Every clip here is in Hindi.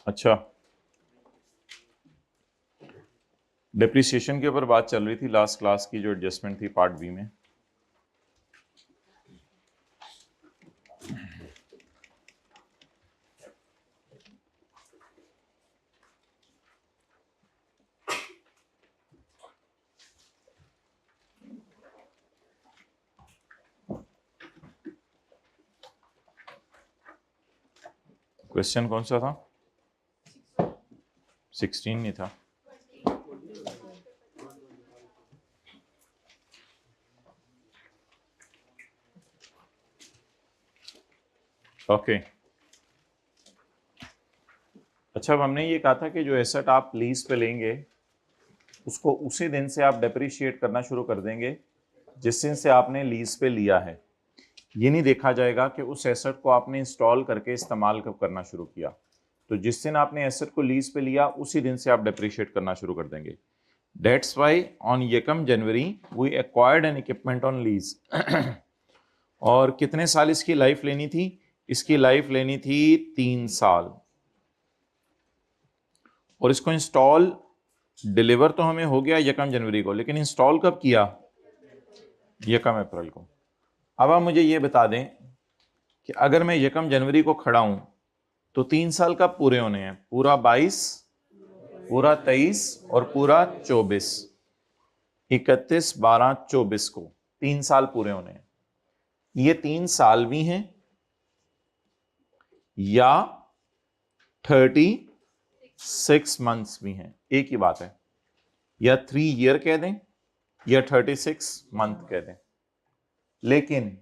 अच्छा, डिप्रिसिएशन के ऊपर बात चल रही थी लास्ट क्लास की, जो एडजस्टमेंट थी पार्ट बी में। क्वेश्चन कौन सा था? 16 नहीं था। ओके अच्छा, अब हमने ये कहा था कि जो एसेट आप लीज पे लेंगे उसको उसी दिन से आप डेप्रिशिएट करना शुरू कर देंगे जिस दिन से आपने लीज पे लिया है। ये नहीं देखा जाएगा कि उस एसेट को आपने इंस्टॉल करके इस्तेमाल कब करना शुरू किया। तो जिस दिन आपने एसेट को लीज पे लिया उसी दिन से आप डेप्रिशिएट करना शुरू कर देंगे। That's why on Yekam January we acquired an equipment on lease। और कितने साल इसकी लाइफ लेनी थी? इसकी लाइफ लेनी थी 3 साल। और इसको इंस्टॉल डिलीवर तो हमें हो गया यकम जनवरी को, लेकिन इंस्टॉल कब किया? यकम अप्रैल को। अब आप मुझे ये बता दें कि अगर मैं यकम जनवरी को खड़ा हूं तो 3 साल कब पूरे होने हैं? पूरा 22, पूरा 23 और पूरा 24। 31, 12, 24 को 3 साल पूरे होने हैं। ये 3 साल भी हैं या 36 मंथ्स भी हैं, एक ही बात है। या 3 ईयर कह दें या 36 मंथ कह दें। लेकिन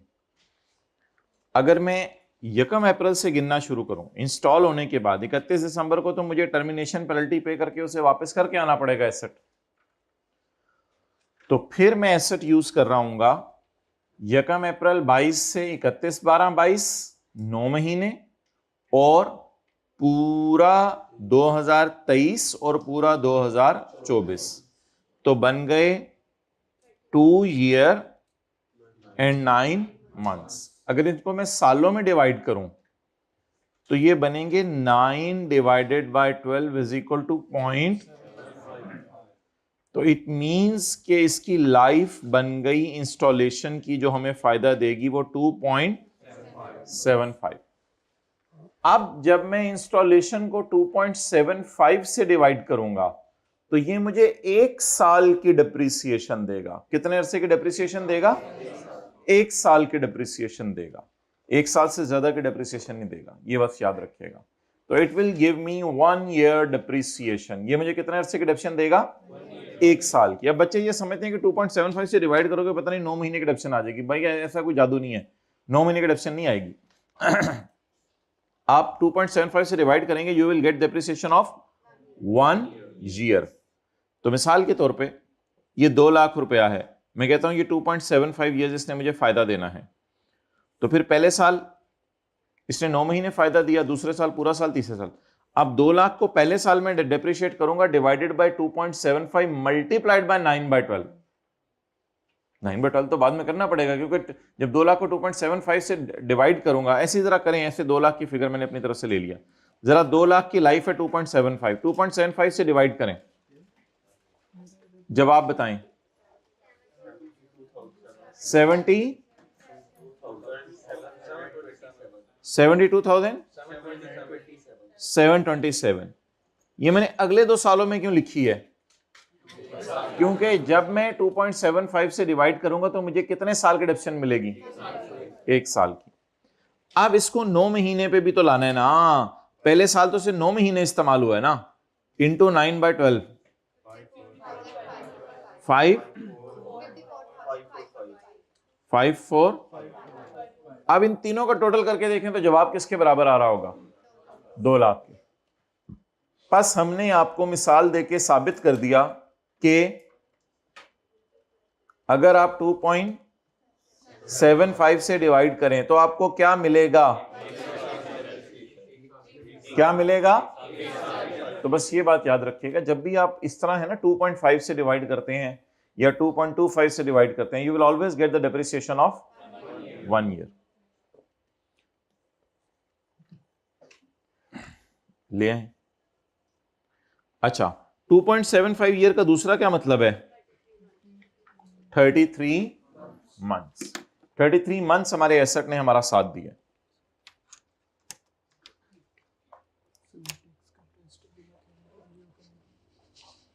अगर मैं यकम अप्रैल से गिनना शुरू करूं इंस्टॉल होने के बाद 31 दिसंबर को, तो मुझे टर्मिनेशन पेनल्टी पे करके उसे वापस करके आना पड़ेगा एसेट। तो फिर मैं एसेट यूज कर रहा हूंगा यकम अप्रैल 22 से 31 12 22, 9 महीने, और पूरा 2023 और पूरा 2024। तो बन गए 2 ईयर एंड 9 मंथ्स। अगर इनको मैं सालों में डिवाइड करूं तो ये बनेंगे 9 divided by 12 is equal two point. तो इट मींस कि इसकी लाइफ बन गई इंस्टॉलेशन की जो हमें फायदा देगी वो 2.75। अब जब मैं इंस्टॉलेशन को 2.75 से डिवाइड करूंगा तो ये मुझे 1 साल की डिप्रिसिएशन देगा। कितने अरसे की डिप्रिसिएशन देगा? 1 साल की डिप्रिसिएशन देगा। 1 साल से ज्यादा की डिप्रिसिएशन नहीं देगा, ये बस याद रखिएगा। तो it will give me 1 year depreciation. ये मुझे कितने अरसे की डिप्रिसिएशन देगा? 1 साल की। अब बच्चे ये समझते हैं कि 2.75 से डिवाइड करोगे पता नहीं 9 महीने की डिप्रिसिएशन आ जाएगी। भाई ऐसा कोई जादू नहीं है, 9 महीने की डिप्रिसिएशन नहीं आएगी। आप 2.75 से डिवाइड करेंगे, you will get depreciation of 1 year. तो मिसाल के तौर पे ये 2 लाख रुपया है, मैं कहता हूं ये 2.75 ईयर्स इसने मुझे फायदा देना है। तो फिर पहले साल इसने 9 महीने फायदा दिया, दूसरे साल पूरा साल, तीसरे साल। अब 2 लाख को पहले साल में डिप्रिशिएट करूंगा डिवाइडेड बाय 2.75 मल्टीप्लाइड बाय 9/12। 9/12 तो बाद में करना पड़ेगा, क्योंकि जब 2 लाख को 2.75 से डिवाइड करूंगा, ऐसे जरा करें, ऐसे 2 लाख की फिगर मैंने अपनी तरफ से ले लिया। जरा 2 लाख की लाइफ है 2.75 से डिवाइड करें, जवाब बताएं। 72,727। ये मैंने अगले 2 सालों में क्यों लिखी है? क्योंकि जब मैं 2.75 से डिवाइड करूंगा तो मुझे कितने साल की डिप्रिसिएशन मिलेगी? 1 साल की। अब इसको 9 महीने पे भी तो लाना है ना। पहले साल तो सिर्फ 9 महीने इस्तेमाल हुआ है ना, इंटू 9/12 554। अब इन तीनों का टोटल करके देखें तो जवाब किसके बराबर आ रहा होगा? 2 लाख के। बस हमने आपको मिसाल देके साबित कर दिया कि अगर आप 2.75 से डिवाइड करें तो आपको क्या मिलेगा? क्या मिलेगा? तो बस ये बात याद रखिएगा, जब भी आप इस तरह है ना 2.5 से डिवाइड करते हैं या 2.25 से डिवाइड करते हैं, you will always get the depreciation of 1 year. ले आए? अच्छा 2.75 ईयर का दूसरा क्या मतलब है? 33 मंथ्स। 33 मंथ्स हमारे एसेट ने हमारा साथ दिया।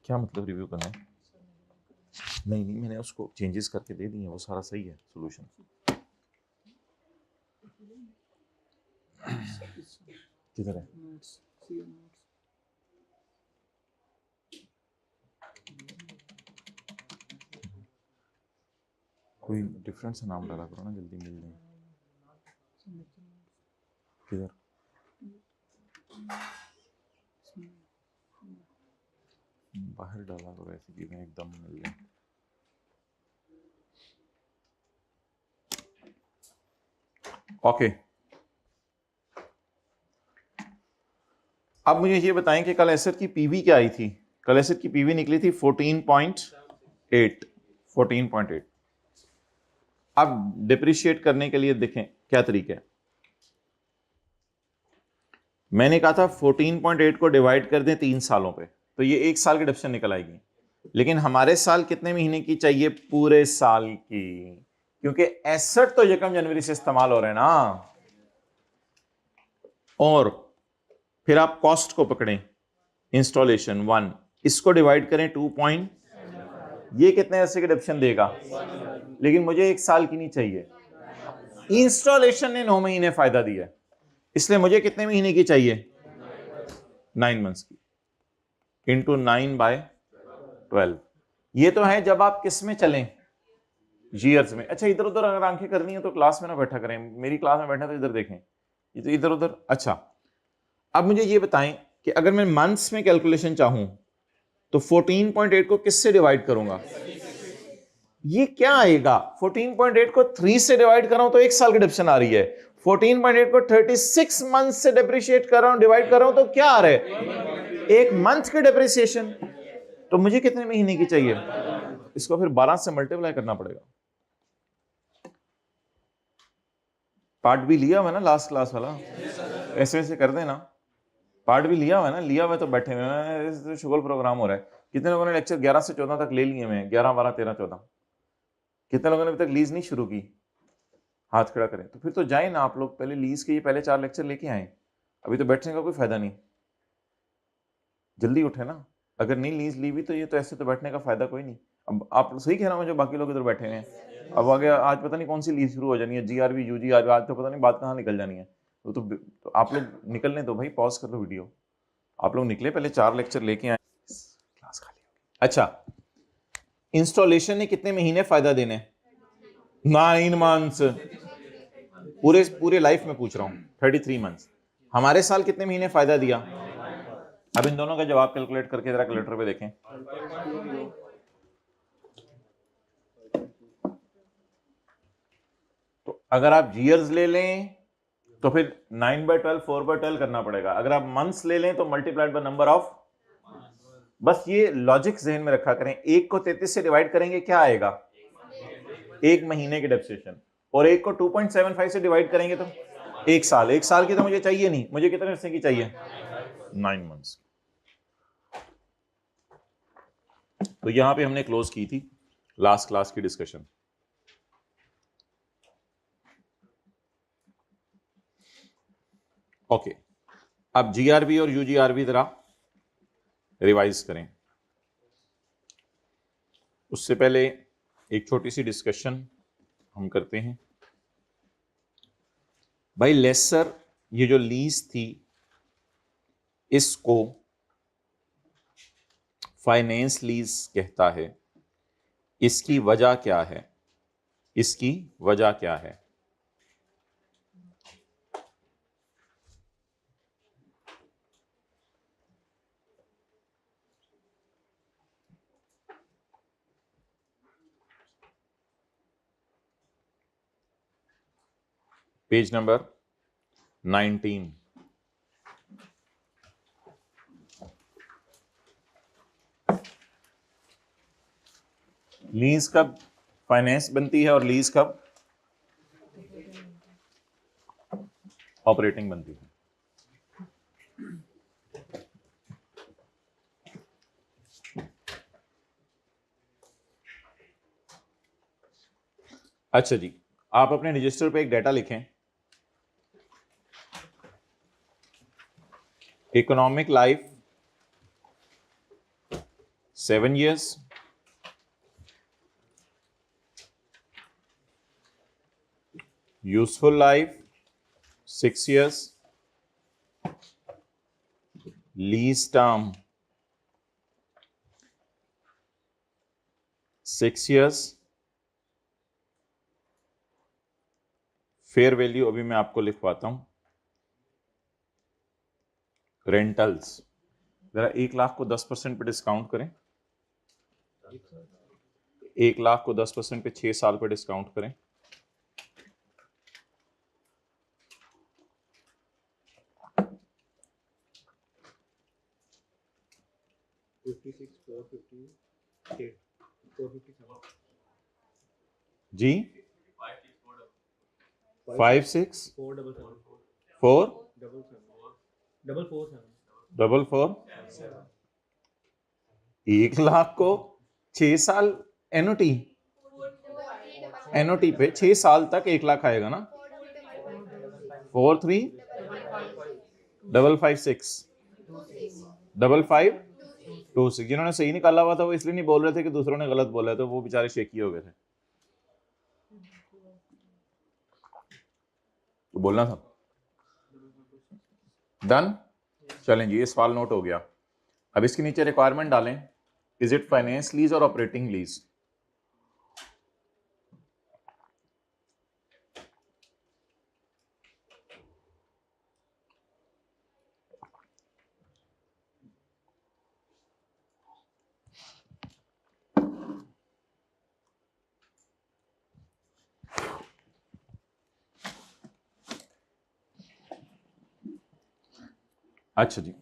क्या मतलब रिव्यू करना है? नहीं नहीं, मैंने उसको चेंजेस करके दे दिए, वो सारा सही है सॉल्यूशन। किधर है? कोई डिफरेंट सा नाम डाला करो ना, जल्दी मिल जाए। किधर? बाहर डाला करो, ऐसी चीजें एकदम मिल जाए। ओके, अब मुझे ये बताएं कि कल एसेट की पीवी क्या आई थी? कल एसेट की पीवी निकली थी 14.8। 14.8। अब डिप्रिशिएट करने के लिए देखें क्या तरीका है। मैंने कहा था 14.8 को डिवाइड कर दें 3 सालों पे, तो ये 1 साल की डिडक्शन निकल आएगी। लेकिन हमारे साल कितने महीने की चाहिए? पूरे साल की, क्योंकि एसेट तो 1 जनवरी से इस्तेमाल हो रहे हैं ना। और फिर आप कॉस्ट को पकड़ें, इंस्टॉलेशन 1, इसको डिवाइड करें 2 पॉइंट, ये कितने ऐसे की डिडक्शन देगा? लेकिन मुझे 1 साल की नहीं चाहिए। इंस्टॉलेशन ने 9 महीने फायदा दिया, इसलिए मुझे कितने महीने की चाहिए? 9 मंथ्स की, इंटू 9/12। ये तो है जब आप किस में चलें? ईयर्स में। अच्छा, इधर उधर अगर आंखें करनी है तो क्लास में ना बैठा करें, मेरी क्लास में बैठा तो इधर देखें, ये तो इधर उधर। अच्छा, अब मुझे ये बताएं कि अगर मैं मंथ्स में कैलकुलेशन चाहूं तो 14.8 को किससे डिवाइड करूंगा? ये क्या आएगा? 14.8 को 3 से डिवाइड कर रहा हूं तो 1 साल की डिडक्शन आ रही है। 14.8 को 36 मंथ से डिप्रिशिएट कर रहा हूं, डिवाइड कर रहा हूं तो क्या आ रहा है? 1 मंथ की डिप्रिसिएशन। तो मुझे कितने महीने की चाहिए? इसको फिर 12 से मल्टीप्लाई करना पड़ेगा। पार्ट भी लिया हुआ है ना लास्ट क्लास वाला? ऐसे ऐसे कर देना, पार्ट भी लिया हुआ है ना? लिया हुआ है तो बैठे हुए हैं, शुगर प्रोग्राम हो रहा है। कितने लोगों ने लेक्चर 11 से 14 तक ले लिए हैं? 11, 12, 13, 14। कितने लोगों ने अभी तक लीज नहीं शुरू की? हाथ खड़ा करें। तो फिर तो जाए ना आप लोग, पहले लीज के ये पहले 4 लेक्चर लेके आए। अभी तो बैठने का कोई फायदा नहीं, जल्दी उठे ना। अगर नहीं लीज ली हुई तो ये तो ऐसे तो बैठने का फायदा कोई नहीं। अब आप सही कह रहा हूं, जो बाकी लोग इधर बैठे हुए हैं। अब आगे आज पता नहीं कौन सी लीज शुरू हो जानी है, जीआरबी यूजीआरबी, आज तो पता नहीं बात कहाँ निकल जानी है। तो आप लोग निकलने दो भाई, पॉज कर लो वीडियो। आप लोग निकले, पहले 4 लेक्चर लेके आए, क्लास खाली हो गई। अच्छा, इंस्टॉलेशन ने कितने महीने फायदा देने? 9 मंथ्स। पूरे पूरे लाइफ में पूछ रहा हूं, 33 मंथ्स। हमारे साल कितने महीने फायदा दिया? अब इन दोनों का जवाब कैलकुलेट करके जरा कैलकुलेटर पे देखें। तो अगर आप ईयर्स ले लें तो फिर 9/12 4/12 करना पड़ेगा। अगर आप मंथ्स ले लें तो मल्टीप्लाइड बाय नंबर ऑफ। बस ये लॉजिक जहन में रखा करें। 1 को 33 से डिवाइड करेंगे क्या आएगा? 1 महीने की डेप्रिसिएशन। और 1 को 2.75 से डिवाइड करेंगे तो 1 साल। 1 साल की तो मुझे चाहिए नहीं, मुझे कितने हिस्से की चाहिए? 9 मंथ्स। तो यहां पे हमने क्लोज की थी लास्ट क्लास की डिस्कशन। ओके, अब जीआरबी और यूजीआरबी जरा रिवाइज करें। उससे पहले एक छोटी सी डिस्कशन हम करते हैं। भाई लेसर, ये जो लीज थी इसको फाइनेंस लीज कहता है। इसकी वजह क्या है? इसकी वजह क्या है? Page number 19। लीज कब फाइनेंस बनती है और लीज कब ऑपरेटिंग बनती है? अच्छा जी, आप अपने रजिस्टर पे एक डाटा लिखें, economic life 7 years, useful life 6 years, lease term 6 years, fair value अभी मैं आपको लिखवाता हूं, रेंटल्स जरा 1 लाख को 10% पे डिस्काउंट करें, 1 लाख को 10% पे 6 साल पे डिस्काउंट करें, जी 564444 1 लाख को 6 साल एनओटी पे 6 साल तक 1 लाख आएगा ना, 435556 जिन्होंने सही निकाला हुआ था वो इसलिए नहीं बोल रहे थे कि दूसरों ने गलत बोला, तो वो बेचारे शेकी हो गए थे, तो बोलना था। डन, चलें जी, ये सवाल नोट हो गया। अब इसके नीचे रिक्वायरमेंट डालें, इज इट फाइनेंस लीज और ऑपरेटिंग लीज। अच्छा जी,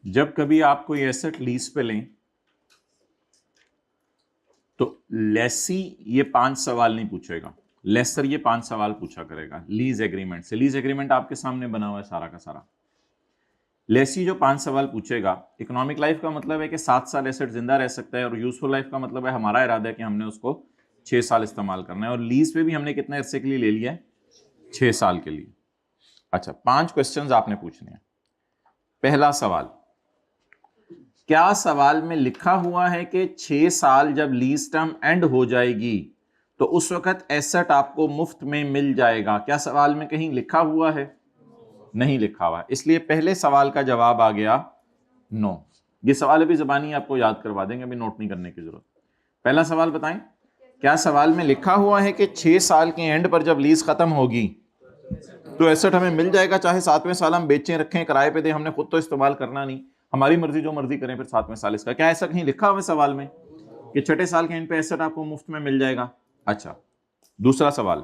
जब कभी आप कोई एसेट लीज पे लें तो लेसी ये 5 सवाल नहीं पूछेगा, लेसर ये 5 सवाल पूछा करेगा लीज एग्रीमेंट से। लीज एग्रीमेंट आपके सामने बना हुआ है सारा का सारा। लेसी जो 5 सवाल पूछेगा, इकोनॉमिक लाइफ का मतलब है कि 7 साल एसेट जिंदा रह सकता है, और यूजफुल लाइफ का मतलब है हमारा इरादा है कि हमने उसको 6 साल इस्तेमाल करना है, और लीज पे भी हमने कितने अरसे के लिए ले लिया है, 6 साल के लिए। अच्छा, 5 क्वेश्चंस आपने पूछने हैं। पहला सवाल, क्या सवाल में लिखा हुआ है कि 6 साल जब लीज टर्म एंड हो जाएगी तो उस वक्त एसेट आपको मुफ्त में मिल जाएगा? क्या सवाल में कहीं लिखा हुआ है? नहीं लिखा हुआ, इसलिए पहले सवाल का जवाब आ गया नो। ये सवाल अभी जबानी आपको याद करवा देंगे, अभी नोट नहीं करने की जरूरत। पहला सवाल बताएं, क्या सवाल में लिखा हुआ है कि 6 साल के एंड पर जब लीज खत्म होगी तो एसेट हमें मिल जाएगा, चाहे 7वें साल हम बेचें, रखें, किराए पे दें, हमने खुद तो इस्तेमाल करना नहीं, हमारी मर्जी जो मर्जी करें फिर 7वें साल इसका? क्या ऐसा कहीं लिखा हुआ है सवाल में कि 6ठे साल के एंड पे एसेट आपको मुफ्त में मिल जाएगा? अच्छा, दूसरा सवाल,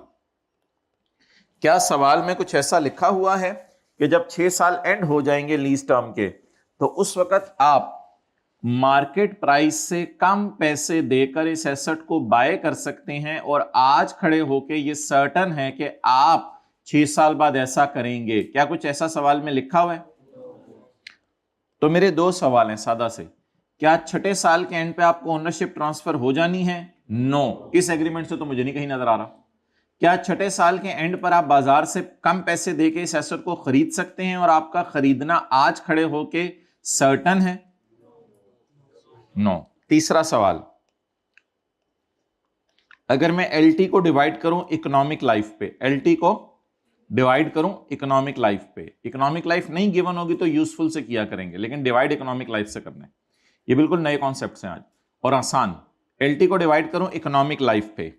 क्या सवाल में कुछ ऐसा लिखा हुआ है कि जब 6 साल एंड हो जाएंगे लीज टर्म के तो उस वक्त आप मार्केट प्राइस से कम पैसे देकर इस एसेट को बाय कर सकते हैं, और आज खड़े होकर यह सर्टन है कि आप 6 साल बाद ऐसा करेंगे? क्या कुछ ऐसा सवाल में लिखा हुआ है? तो मेरे 2 सवाल हैं सादा से। क्या 6ठे साल के एंड पे आपको ओनरशिप ट्रांसफर हो जानी है? नो, इस एग्रीमेंट से तो मुझे नहीं कहीं नजर आ रहा। क्या 6ठे साल के एंड पर आप बाजार से कम पैसे देके इस एसेट को खरीद सकते हैं और आपका खरीदना आज खड़े होके सर्टन है? नो। तीसरा सवाल, अगर मैं एलटी को डिवाइड करूं इकोनॉमिक लाइफ पे, एलटी को डिवाइड करूं इकोनॉमिक लाइफ पे, इकोनॉमिक लाइफ नहीं गिवन होगी तो यूजफुल से किया करेंगे, लेकिन डिवाइड इकोनॉमिक लाइफ से करना है। ये बिल्कुल नए कॉन्सेप्ट्स हैं आज और आसान। एलटी को डिवाइड करूं इकोनॉमिक लाइफ पे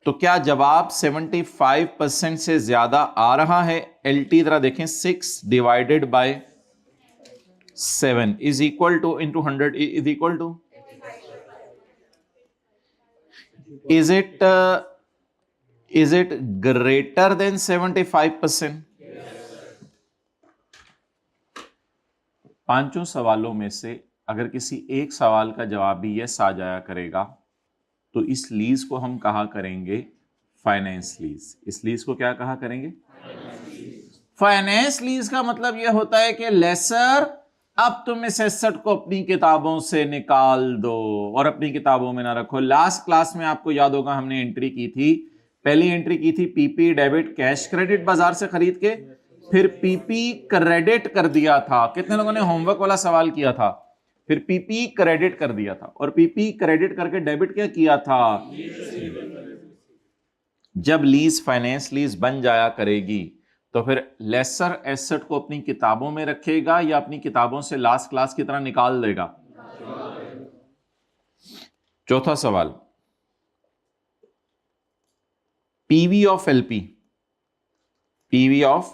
तो क्या जवाब 75% से ज्यादा आ रहा है? एलटी जरा देखें, 6 divided by 7 is equal to into 100 is equal to, is it greater than 75%? पांचों सवालों में से अगर किसी एक सवाल का जवाब भी यस आ जाया करेगा तो इस लीज को हम कहा करेंगे फाइनेंस लीज। इस लीज को क्या कहा करेंगे? फाइनेंस लीज का मतलब यह होता है कि लेसर अब तुम इस एसेट को अपनी किताबों से निकाल दो और अपनी किताबों में ना रखो। लास्ट क्लास में आपको याद होगा हमने एंट्री की थी, पहली एंट्री की थी पीपी डेबिट कैश क्रेडिट बाजार से खरीद के, फिर पीपी क्रेडिट कर दिया था। कितने लोगों ने होमवर्क वाला सवाल किया था? फिर पीपी क्रेडिट कर दिया था और पीपी क्रेडिट करके डेबिट क्या किया था? जब लीज फाइनेंस लीज बन जाया करेगी तो फिर लेसर एसेट को अपनी किताबों में रखेगा या अपनी किताबों से लास्ट क्लास की तरह निकाल देगा? चौथा सवाल, PV of LP, PV of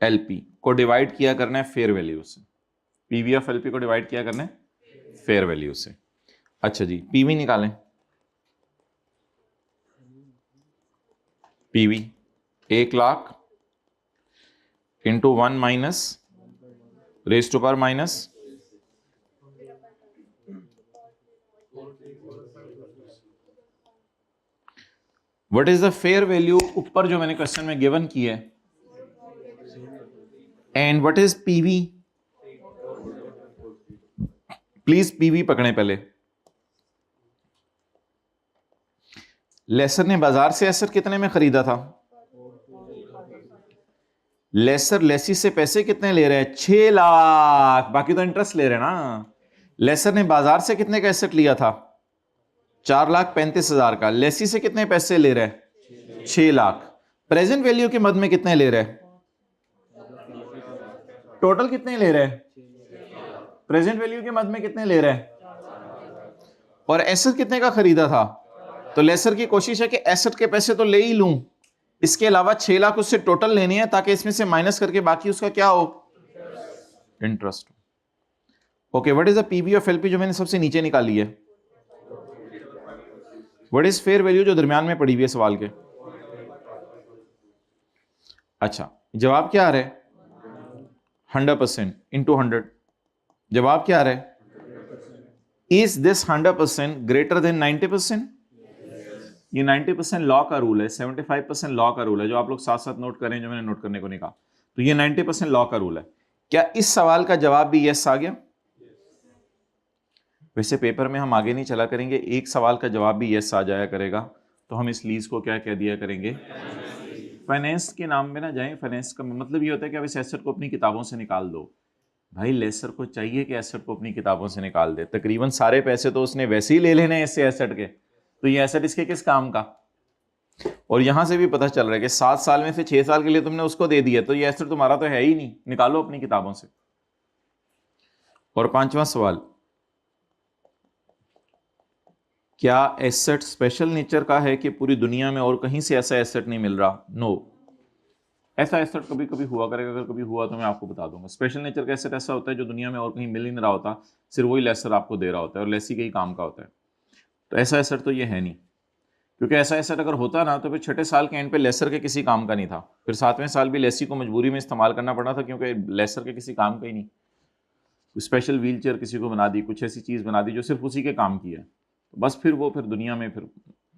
LP को डिवाइड किया करना है फेयर वैल्यू से। पीवी ऑफ एलपी को डिवाइड किया करना है फेयर वैल्यू से। अच्छा जी, पीवी निकालें। PV 1 lakh into 1 minus raise to power minus what is the fair value, ऊपर जो मैंने क्वेश्चन में गिवन की है, and what is PV. Please PV पकड़े पहले। लेसर ने बाजार से एसेट कितने में खरीदा था? लेसर लेसी से पैसे कितने ले रहे हैं? 6 लाख, बाकी तो इंटरेस्ट ले रहे हैं ना। लेसर ने बाजार से कितने का एसेट लिया था? 4,35,000 का। लेसी से कितने पैसे ले रहे हैं? 6 लाख। प्रेजेंट वैल्यू के मद में कितने ले रहे हैं? टोटल कितने ले रहे हैं? प्रेजेंट वैल्यू के मद में कितने ले रहे हैं? और एसेट कितने का खरीदा था? तो लेसर की कोशिश है कि एसेट के पैसे तो ले ही लूं, इसके अलावा 6 लाख उससे टोटल लेनी है ताकि इसमें से माइनस करके बाकी उसका क्या हो? Interest. Okay, what is the PV of LP जो मैंने सबसे नीचे निकाली है? व्हाट इज फेयर वैल्यू जो दरमियान में पड़ी हुई है सवाल के? अच्छा, जवाब क्या आ रहा है? 100% इंटू 100। जवाब क्या आ रहा है? Is this 100% greater than 90%? ये 90% लॉ का रूल है, 75% लॉ का रूल है, जो आप लोग साथ साथ नोट करें, जो मैंने नोट करने को नहीं कहा। तो ये 90% लॉ का रूल है। क्या इस सवाल का जवाब भी यस आ गया? वैसे पेपर में हम आगे नहीं चला करेंगे, एक सवाल का जवाब भी यस आ जाया करेगा तो हम इस लीज को क्या कह दिया करेंगे? फाइनेंस के नाम में ना जाएं। फाइनेंस का मतलब ये होता है कि अब इस एसेट को अपनी किताबों से निकाल दो। भाई लेसर को चाहिए कि एसेट को अपनी किताबों से निकाल दे, तकरीबन सारे पैसे तो उसने वैसे ही ले लेने इससे एसेट के, तो ये एसेट इसके किस काम का? और यहां से भी पता चल रहा है कि 7 साल में से 6 साल के लिए तुमने उसको दे दिया, तो ये एसेट तुम्हारा तो है ही नहीं, निकालो अपनी किताबों से। और 5वां सवाल, क्या एसेट स्पेशल नेचर का है कि पूरी दुनिया में और कहीं से ऐसा एसेट नहीं मिल रहा? नो, ऐसा एसेट कभी कभी हुआ करेगा, अगर कभी हुआ तो मैं आपको बता दूंगा। स्पेशल नेचर का एसेट ऐसा होता है जो दुनिया में और कहीं मिल ही नहीं रहा होता, सिर्फ वही लेसर आपको दे रहा होता है और लेसी के ही काम का होता है। तो ऐसा एसेट तो ये है नहीं, क्योंकि ऐसा एसेट अगर होता ना तो फिर 6ठे साल के एंड पे लेसर के किसी काम का नहीं था, फिर 7वें साल भी लेसी को मजबूरी में इस्तेमाल करना पड़ा था, क्योंकि लेसर के किसी काम का ही नहीं। स्पेशल व्हील चेयर किसी को बना दी, कुछ ऐसी चीज़ बना दी जो सिर्फ उसी के काम की है, तो बस फिर वो दुनिया में फिर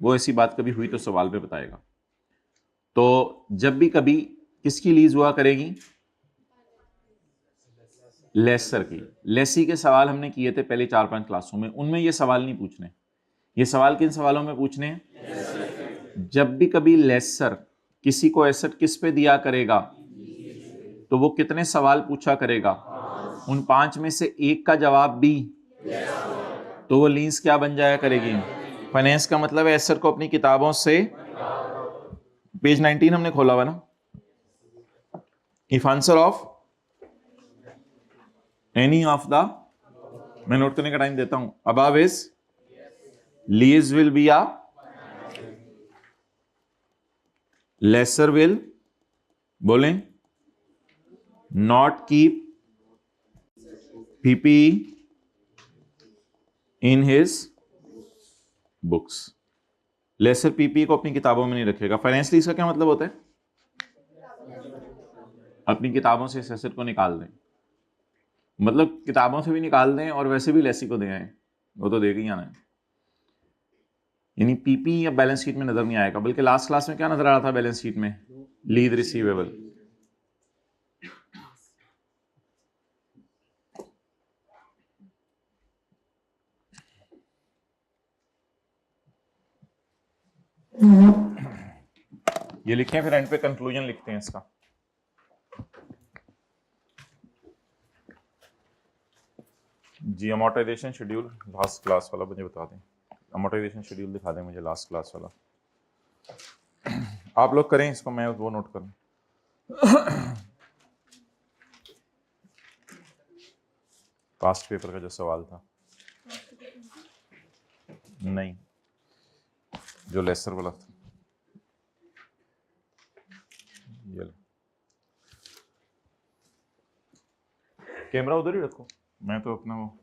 वो ऐसी बात कभी हुई तो सवाल पे बताएगा। तो जब भी कभी किसकी लीज हुआ करेगी? लेसर की। लेसी के सवाल हमने किए थे पहले 4-5 क्लासों में, उनमें ये सवाल नहीं पूछने। ये सवाल किन सवालों में पूछने हैं? जब भी कभी लेसर किसी को एसेट किस पे दिया करेगा तो वो कितने सवाल पूछा करेगा? उन 5 में से एक का जवाब बी, तो वो लीज क्या बन जाया करेगी? फाइनेंस का मतलब है एसेट को अपनी किताबों से, पेज 19 हमने खोला हुआ ना। If answer of any of the, मैं नोट करने का टाइम देता हूं, above is lease will be a lessor will, बोलें, not keep PP in his books. Lessor PP को अपनी किताबों में नहीं रखेगा। फाइनेंस लीज का क्या मतलब होता है? अपनी किताबों से इस एसेट को निकाल दें। मतलब किताबों से भी निकाल दें और वैसे भी लेसी को दे आए, वो तो देके ही आना है। यानी पीपी या बैलेंस शीट में नजर नहीं आएगा, बल्कि लास्ट क्लास में क्या नजर आ रहा था बैलेंस शीट में? Lease receivable. ये लिखें, फिर एंड पे कंक्लूजन लिखते हैं इसका। जी अमोर्टाइजेशन शेड्यूल लास्ट क्लास वाला मुझे बता दें, अमोर्टाइजेशन शेड्यूल दिखा दें मुझे लास्ट क्लास वाला। आप लोग करें इसको, मैं वो नोट करूं। पास्ट पेपर का जो सवाल था, नहीं जो लेसर वाला था, ये लो। कैमरा उधर ही रखो, मैं तो अपना वो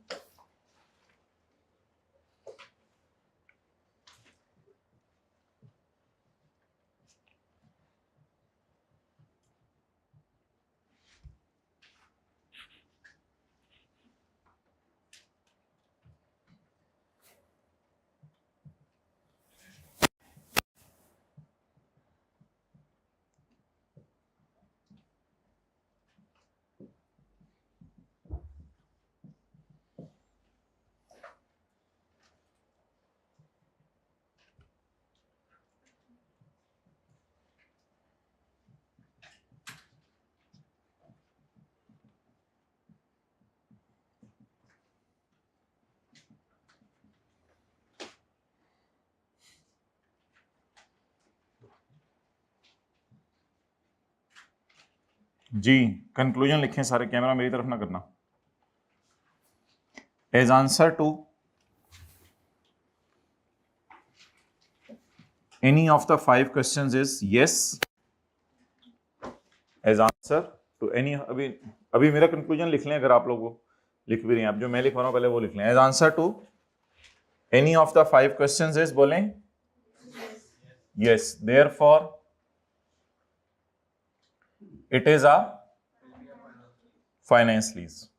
जी कंक्लूजन लिखें सारे, कैमरा मेरी तरफ ना करना। As answer to any of the 5 questions is yes. As answer to any, अभी मेरा कंक्लूजन लिख लें, अगर आप लोग वो लिख भी रहे हैं, आप जो मैं लिख रहा हूं पहले वो लिख लें। As answer to any of the 5 questions is, बोलें yes, therefore it is a finance lease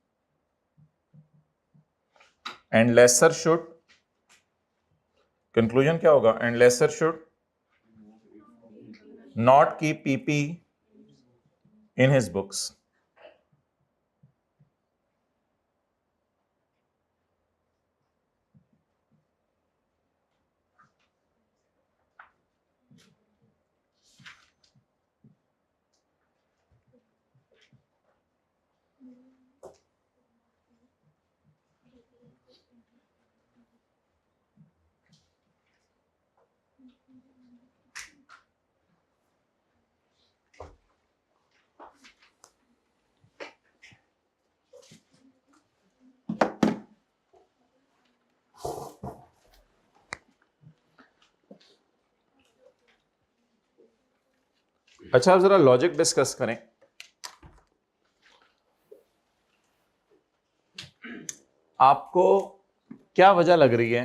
and lessor should, conclusion क्या होगा, and lessor should not keep PP in his books। अच्छा अब जरा लॉजिक डिस्कस करें। आपको क्या वजह लग रही है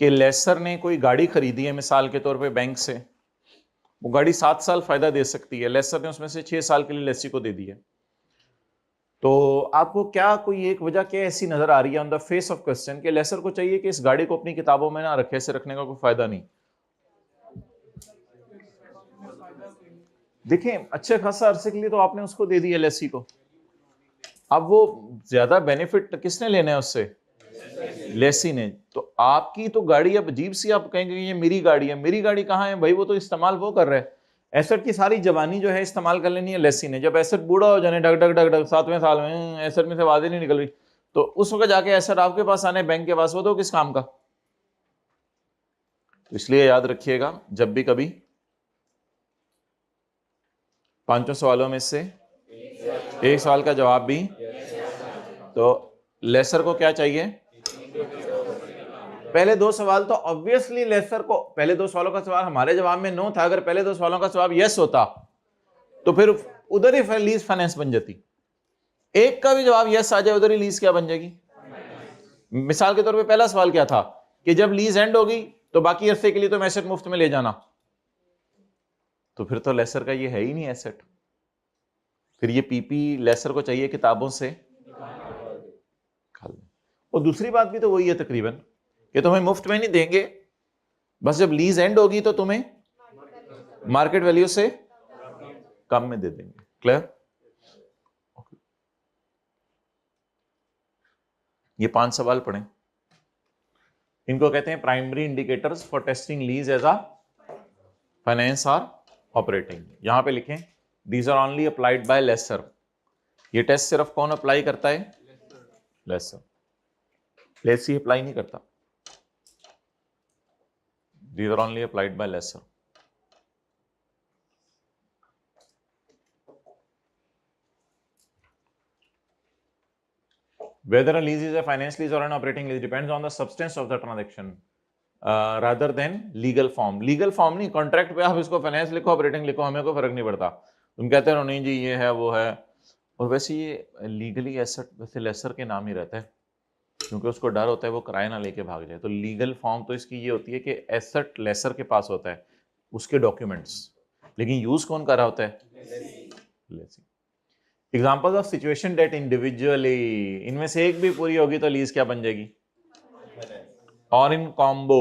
कि लेसर ने कोई गाड़ी खरीदी है मिसाल के तौर पे बैंक से, वो गाड़ी 7 साल फायदा दे सकती है, लेसर ने उसमें से 6 साल के लिए लेसी को दे दी है, तो आपको क्या कोई एक वजह क्या ऐसी नजर आ रही है on the face of question कि लेसर को चाहिए कि इस गाड़ी को अपनी किताबों में ना रखे, ऐसे रखने का कोई फायदा नहीं? देखिए अच्छे खासा अरसे के लिए तो आपने उसको दे दी है लेसी को, अब वो ज्यादा बेनिफिट किसने लेना है उससे? लेसी ने। तो आपकी तो गाड़ी अब अजीब सी, आप कहेंगे ये मेरी गाड़ी है, मेरी गाड़ी कहाँ है भाई, वो तो इस्तेमाल वो कर रहा है। एसेट की सारी जवानी जो है इस्तेमाल कर लेनी है लेसी ने, जब एसेट बूढ़ा हो जाने डग डग डग डग 7वें साल में एसेट में से आवाज ही नहीं निकल रही, तो उस वक्त जाके एसेट आपके पास आने बैंक के पास, वो तो किस काम का? तो इसलिए याद रखिएगा जब भी कभी 5 सवालों में से एक सवाल का जवाब भी, तो लेसर को क्या चाहिए? पहले 2 सवाल तो ऑब्वियसली लेसर को, पहले 2 सवालों का सवाल हमारे जवाब में नो था, अगर पहले 2 सवालों का जवाब यस होता तो फिर उधर ही लीज फाइनेंस बन जाती। एक का भी जवाब यस आ जाए, उधर ही लीज क्या बन जाएगी? मिसाल के तौर पे पहला सवाल क्या था कि जब लीज एंड होगी तो बाकी अरसे के लिए तो एसेट मुफ्त में ले जाना, तो फिर तो लेसर का ये है ही नहीं एसेट। फिर ये पीपी लेसर को चाहिए किताबों से निकाल। और दूसरी बात भी तो वही है तकरीबन कि तुम्हें मुफ्त में नहीं देंगे, बस जब लीज एंड होगी तो तुम्हें मार्केट वैल्यू से कम में दे देंगे। क्लियर? ये 5 सवाल पढ़े, इनको कहते हैं primary indicators for testing lease as a finance और ऑपरेटिंग। यहां पे लिखें these are only applied by lessor. ये टेस्ट सिर्फ कौन अप्लाई करता है? लेसर। लेसी अप्लाई नहीं करता। These are only applied by lessor. Whether a lease is a finance lease or an operating lease depends on the substance of the transaction rather than legal form. Legal form नहीं, कॉन्ट्रैक्ट पे आप इसको फाइनेंस लिखो ऑपरेटिंग लिखो, हमें कोई फर्क नहीं पड़ता। तुम कहते हो नहीं जी ये है वो है। और वैसे ये लीगली एसेट वैसे लेसर के नाम ही रहता है, क्योंकि उसको डर होता है वो किराया ना लेके भाग जाए। तो लीगल फॉर्म तो इसकी ये होती है कि एसेट लेसर के पास होता है, उसके डॉक्यूमेंट्स, लेकिन यूज कौन कर रहा होता है? Lessee. Example of situation that individually, इनमें से एक भी पूरी होगी तो लीज क्या बन जाएगी? और इन कॉम्बो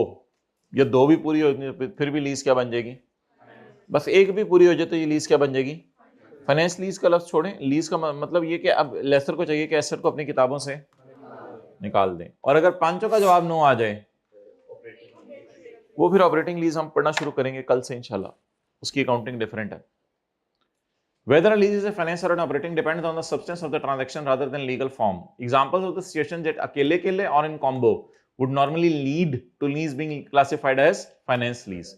ये दो भी पूरी होगी फिर भी लीज क्या बन जाएगी? बस एक भी पूरी हो जाए तो ये लीज क्या बन जाएगी? फाइनेंस लीज का लफ्ज छोड़ें, लीज का मतलब ये कि अब लेसर को चाहिए कि एसेट को अपनी किताबों से निकाल दें। और अगर पांचों का जवाब नो आ जाए वो फिर ऑपरेटिंग लीज हम पढ़ना शुरू करेंगे कल से इंशाल्लाह, उसकी अकाउंटिंग डिफरेंट है। Whether a lease is a finance or an operating depends on the substance of the transaction rather than legal form. Examples of the situations that अकेले or in combo would normally lead to lease being classified as finance lease.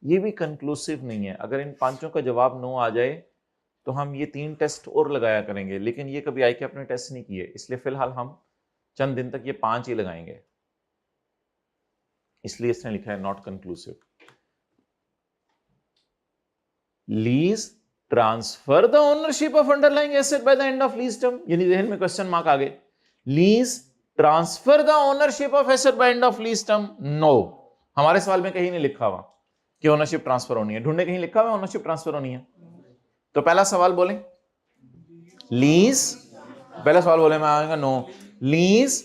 ये भी conclusive नहीं है। अगर इन पांचों का जवाब नो आ जाए तो हम ये 3 टेस्ट और लगाया करेंगे, लेकिन ये कभी IK अपने टेस्ट नहीं किए, इसलिए फिलहाल हम चंद दिन तक ये 5 ही लगाएंगे, इसलिए इसने लिखा है not conclusive. Lease transfer the ownership of underlying asset by the end of lease term, यानी जहन में क्वेश्चन मार्क आ गए। Lease transfer the ownership of asset by end of lease term, no, हमारे सवाल में कहीं नहीं लिखा हुआ कि ओनरशिप ट्रांसफर होनी है। ढूंढे कहीं लिखा हुआ ओनरशिप ट्रांसफर होनी है? तो पहला सवाल बोले लीज, पहला सवाल बोले मैं आऊंगा no, lease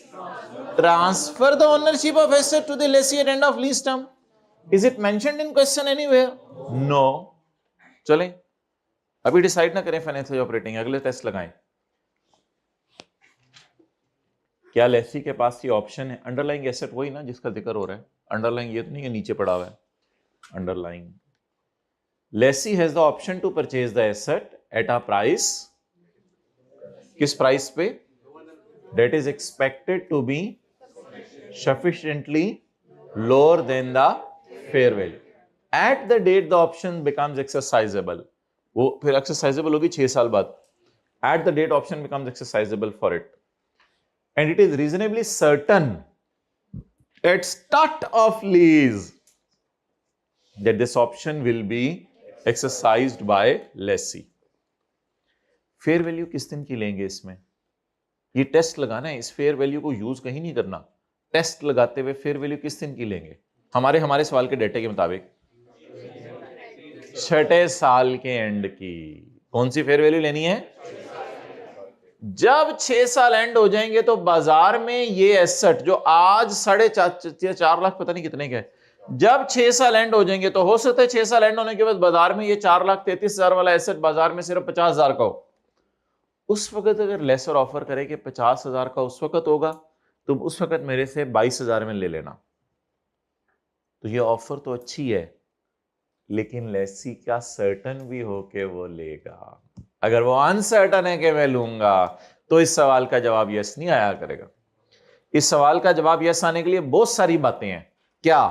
transfer the ownership of asset to the lessee at end of lease term, is it mentioned in question anywhere? No. चलें अभी डिसाइड ना करें फाइनेंशियल ऑपरेटिंग, अगले टेस्ट लगाएं। क्या लेसी के पास ये ऑप्शन है? अंडरलाइंग एसेट वही ना जिसका जिक्र हो रहा है, अंडरलाइंग ये तो नहीं है नीचे पड़ा हुआ है। Underlying lessee has the option to purchase the asset at a price, किस प्राइस पे? That is expected to be sufficiently lower than the fair value. At the date the option becomes exercisable, वो फिर एक्सरसाइजेबल होगी 6 साल बाद। At the date option becomes exercisable for it and it is reasonably certain at start of lease that this option will be exercised by lessee. Fair value किस दिन की लेंगे इसमें? ये टेस्ट लगाना है, इस फेयर वैल्यू को यूज कहीं नहीं करना। टेस्ट लगाते हुए फेयर वैल्यू किस दिन की लेंगे? हमारे सवाल के डेटा के मुताबिक 6ठे साल के एंड की। कौन सी फेयर वैल्यू लेनी है? जब 6 साल एंड हो जाएंगे तो बाजार में ये एसेट जो आज 4.5 लाख पता नहीं कितने के, जब 6 साल एंड हो जाएंगे तो हो सकता है 6 साल एंड होने के बाद बाजार में ये 4,33,000 वाला एसेट बाजार में सिर्फ 50,000 का हो। उस वक्त अगर लेसर ऑफर करे कि 50,000 का उस वक्त होगा, तुम उस वक्त मेरे से 22,000 में ले लेना, तो ये ऑफर तो अच्छी है, लेकिन लेसी क्या सर्टन भी हो के वो लेगा? अगर वो अनसर्टन है कि मैं लूंगा, तो इस सवाल का जवाब यस नहीं आया करेगा। इस सवाल का जवाब यस आने के लिए बहुत सारी बातें हैं। क्या?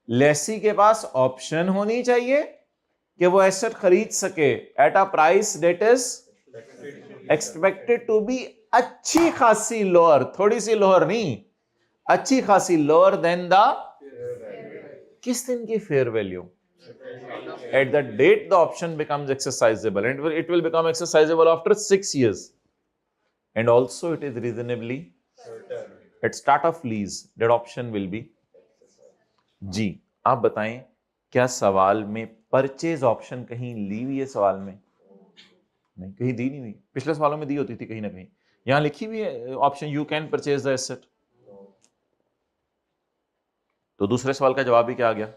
लेसी के पास ऑप्शन होनी चाहिए कि वो एसेट खरीद सके at a price that is expected to be अच्छी खासी लोअर, थोड़ी सी लोअर नहीं, अच्छी खासी लोअर देन द किस दिन की fair value? At the date the option becomes exercisable and it will become exercisable after 6 years and also it is reasonably at start of lease that option will be। जी आप बताएं क्या सवाल में परचेज ऑप्शन कहीं ली हुई है? सवाल में नहीं, कहीं दी नहीं हुई, पिछले सवालों में दी होती थी कहीं ना कहीं, यहां लिखी हुई है option you can purchase the asset. तो दूसरे सवाल का जवाब भी क्या आ गया?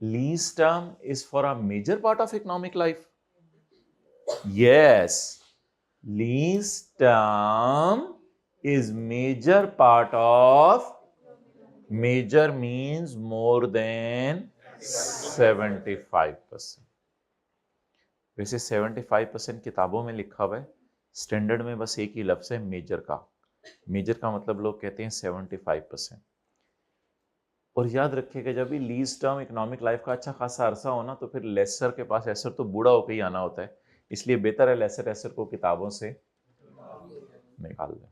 Lease term is for a major part of economic life. Yes, lease term is major part of, major means more than 75%। वैसे 75% किताबों में लिखा हुआ है, स्टैंडर्ड में बस एक ही लफ्ज है मेजर का। मेजर का मतलब लोग कहते हैं 75%। और याद रखिएगा जब भी लीज टर्म इकोनॉमिक लाइफ का अच्छा खासा अरसा हो ना, तो फिर लेसर के पास एसर तो बूढ़ा होकर ही आना होता है, इसलिए बेहतर है लेसर एसर को किताबों से निकाल दें।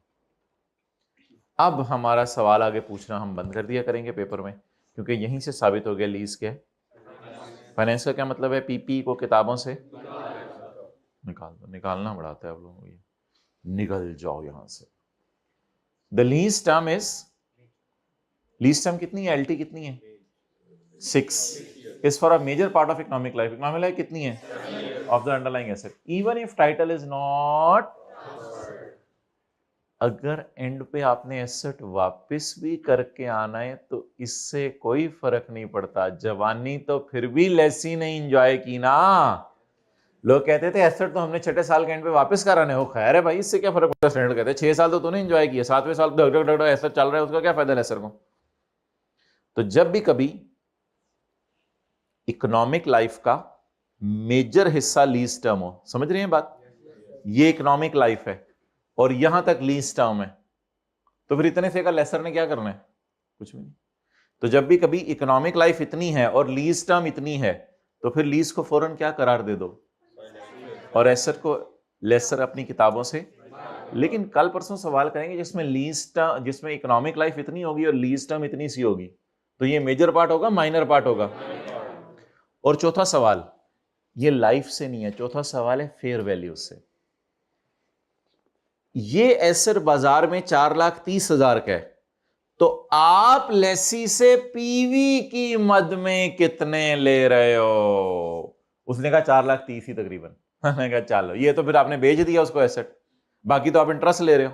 अब हमारा सवाल आगे पूछना हम बंद कर दिया करेंगे पेपर में, क्योंकि यहीं से साबित हो गया लीज क्या है, फाइनेंस का क्या मतलब है, पीपी को किताबों से निकाल दो। निकालना पड़ाता है आप लोगों को, ये निकल जाओ यहां से। The lease term is, lease term कितनी है, एलटी कितनी है, 6, is for a major part of economic life. Economic life कितनी है, of the underlying asset, even if title is not. अगर एंड पे आपने एसेट वापस भी करके आना है तो इससे कोई फर्क नहीं पड़ता, जवानी तो फिर भी लेसी ने एंजॉय की ना। लोग कहते थे एसेट तो हमने 6 साल के एंड पे वापस कराने हो, खैर है भाई, इससे क्या फर्क पड़ता। स्टैंडर्ड कहते हैं 6 साल तो तूने एंजॉय किया, 7वें साल ढक एसेट चल रहा है, उसका क्या फायदा लेसर को। तो जब भी कभी इकोनॉमिक लाइफ का मेजर हिस्सा लीज टर्म हो, समझ रहे हैं बात, ये इकोनॉमिक लाइफ है और यहां तक लीज टर्म है, तो फिर इतने से का लेसर ने क्या करना है, कुछ भी नहीं। तो जब भी कभी इकोनॉमिक लाइफ इतनी है और लीज टर्म इतनी है, तो फिर लीज को फौरन क्या करार दे दो, और एसेट को लेसर अपनी किताबों से। लेकिन कल परसों सवाल करेंगे जिसमें लीज टर्म, जिसमें इकोनॉमिक लाइफ इतनी होगी और लीज टर्म इतनी सी होगी, तो ये मेजर पार्ट होगा माइनर पार्ट होगा। और चौथा सवाल ये लाइफ से नहीं है, चौथा सवाल है फेयर वैल्यू से। ये एसेट बाजार में 4,30,000 का है, तो आप लेसी से पीवी की मद में कितने ले रहे हो। उसने कहा 4,30,000 ही तकरीबन। मैंने कहा चलो, ये तो फिर आपने बेच दिया उसको एसेट, बाकी तो आप इंटरेस्ट ले रहे हो।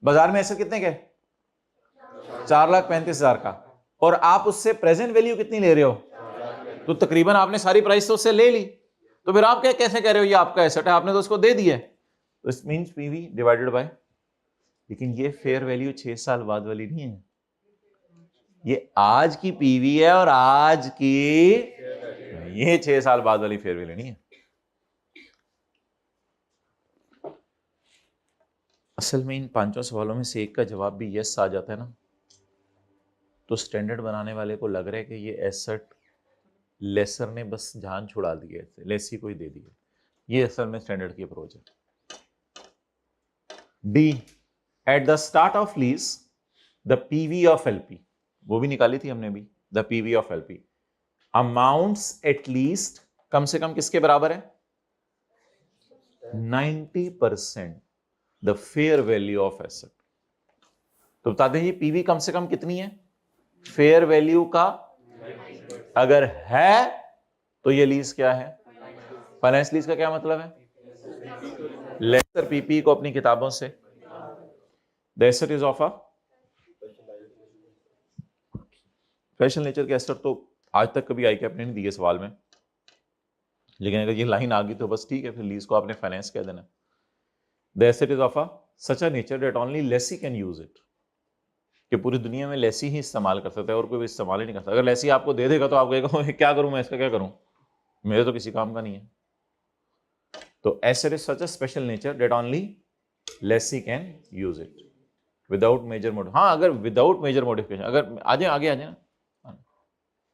बाजार में एसेट कितने के, 4,35,000 का, और आप उससे प्रेजेंट वैल्यू कितनी ले रहे हो, तो तकरीबन आपने सारी प्राइस तो उससे ले ली, तो फिर आप क्या कैसे कह रहे हो ये आपका एसेट है, आपने तो उसको दे दिया। तो it means PV divided by, लेकिन ये फेयर वैल्यू 6 साल बाद वाली नहीं है, ये आज की पीवी है और आज की, ये 6 साल बाद वाली फेयर वैल्यू नहीं है। असल में इन 5 सवालों में से एक का जवाब भी यस आ जाता है ना, तो स्टैंडर्ड बनाने वाले को लग रहा है कि ये एसेट लेसर ने बस जान छुड़ा दी है, लेसी को ही दे दी है। ये असल में स्टैंडर्ड की अप्रोच है। D, at the start of lease the PV of LP, वो भी निकाली थी हमने भी, the PV of LP amounts at least, कम से कम किसके बराबर है, 90% the fair value of asset. तो बता दें ये पीवी कम से कम कितनी है, फेयर वैल्यू का अगर है तो ये लीज क्या है, फाइनेंस लीज का क्या मतलब है, लेसर पीपी को अपनी किताबों से, the asset is of a special nature के एसेट। तो आज तक कभी आई कैप ने नहीं दिए सवाल में, लेकिन अगर ये लाइन आ गई तो बस ठीक है, फिर लीज को आपने फाइनेंस कह देना। The asset is of a such a nature that only lessee can use it, कि पूरी दुनिया में लेसी ही इस्तेमाल कर सकता है और कोई भी इस्तेमाल ही नहीं कर सकता। अगर लेसी आपको दे देगा तो आप कहेगा क्या करूं मैं इसका, क्या करूं, मेरे तो किसी काम का नहीं है। तो asset is such a special nature that only lessee can use it without major मोडिफ, हाँ अगर विदाउट मेजर मॉडिफिकेशन, अगर आ जाए आगे आ जाए ना,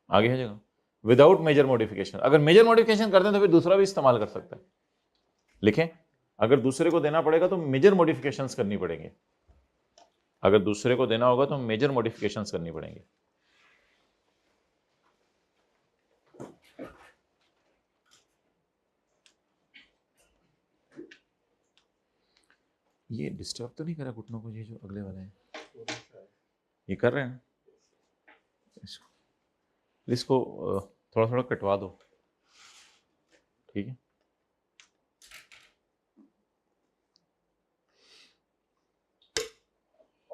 आगे आ जाएगा, विदाउट मेजर मॉडिफिकेशन। अगर मेजर मॉडिफिकेशन करते हैं तो फिर दूसरा भी इस्तेमाल कर सकता है। लिखें, अगर दूसरे को देना पड़ेगा तो मेजर मॉडिफिकेशंस करनी पड़ेंगे, अगर दूसरे को देना होगा तो मेजर मॉडिफिकेशंस करनी पड़ेंगे। ये डिस्टर्ब तो नहीं करा घुटनों को, ये जो अगले वाले हैं ये कर रहे हैं, इसको थोड़ा थोड़ा कटवा दो, ठीक है।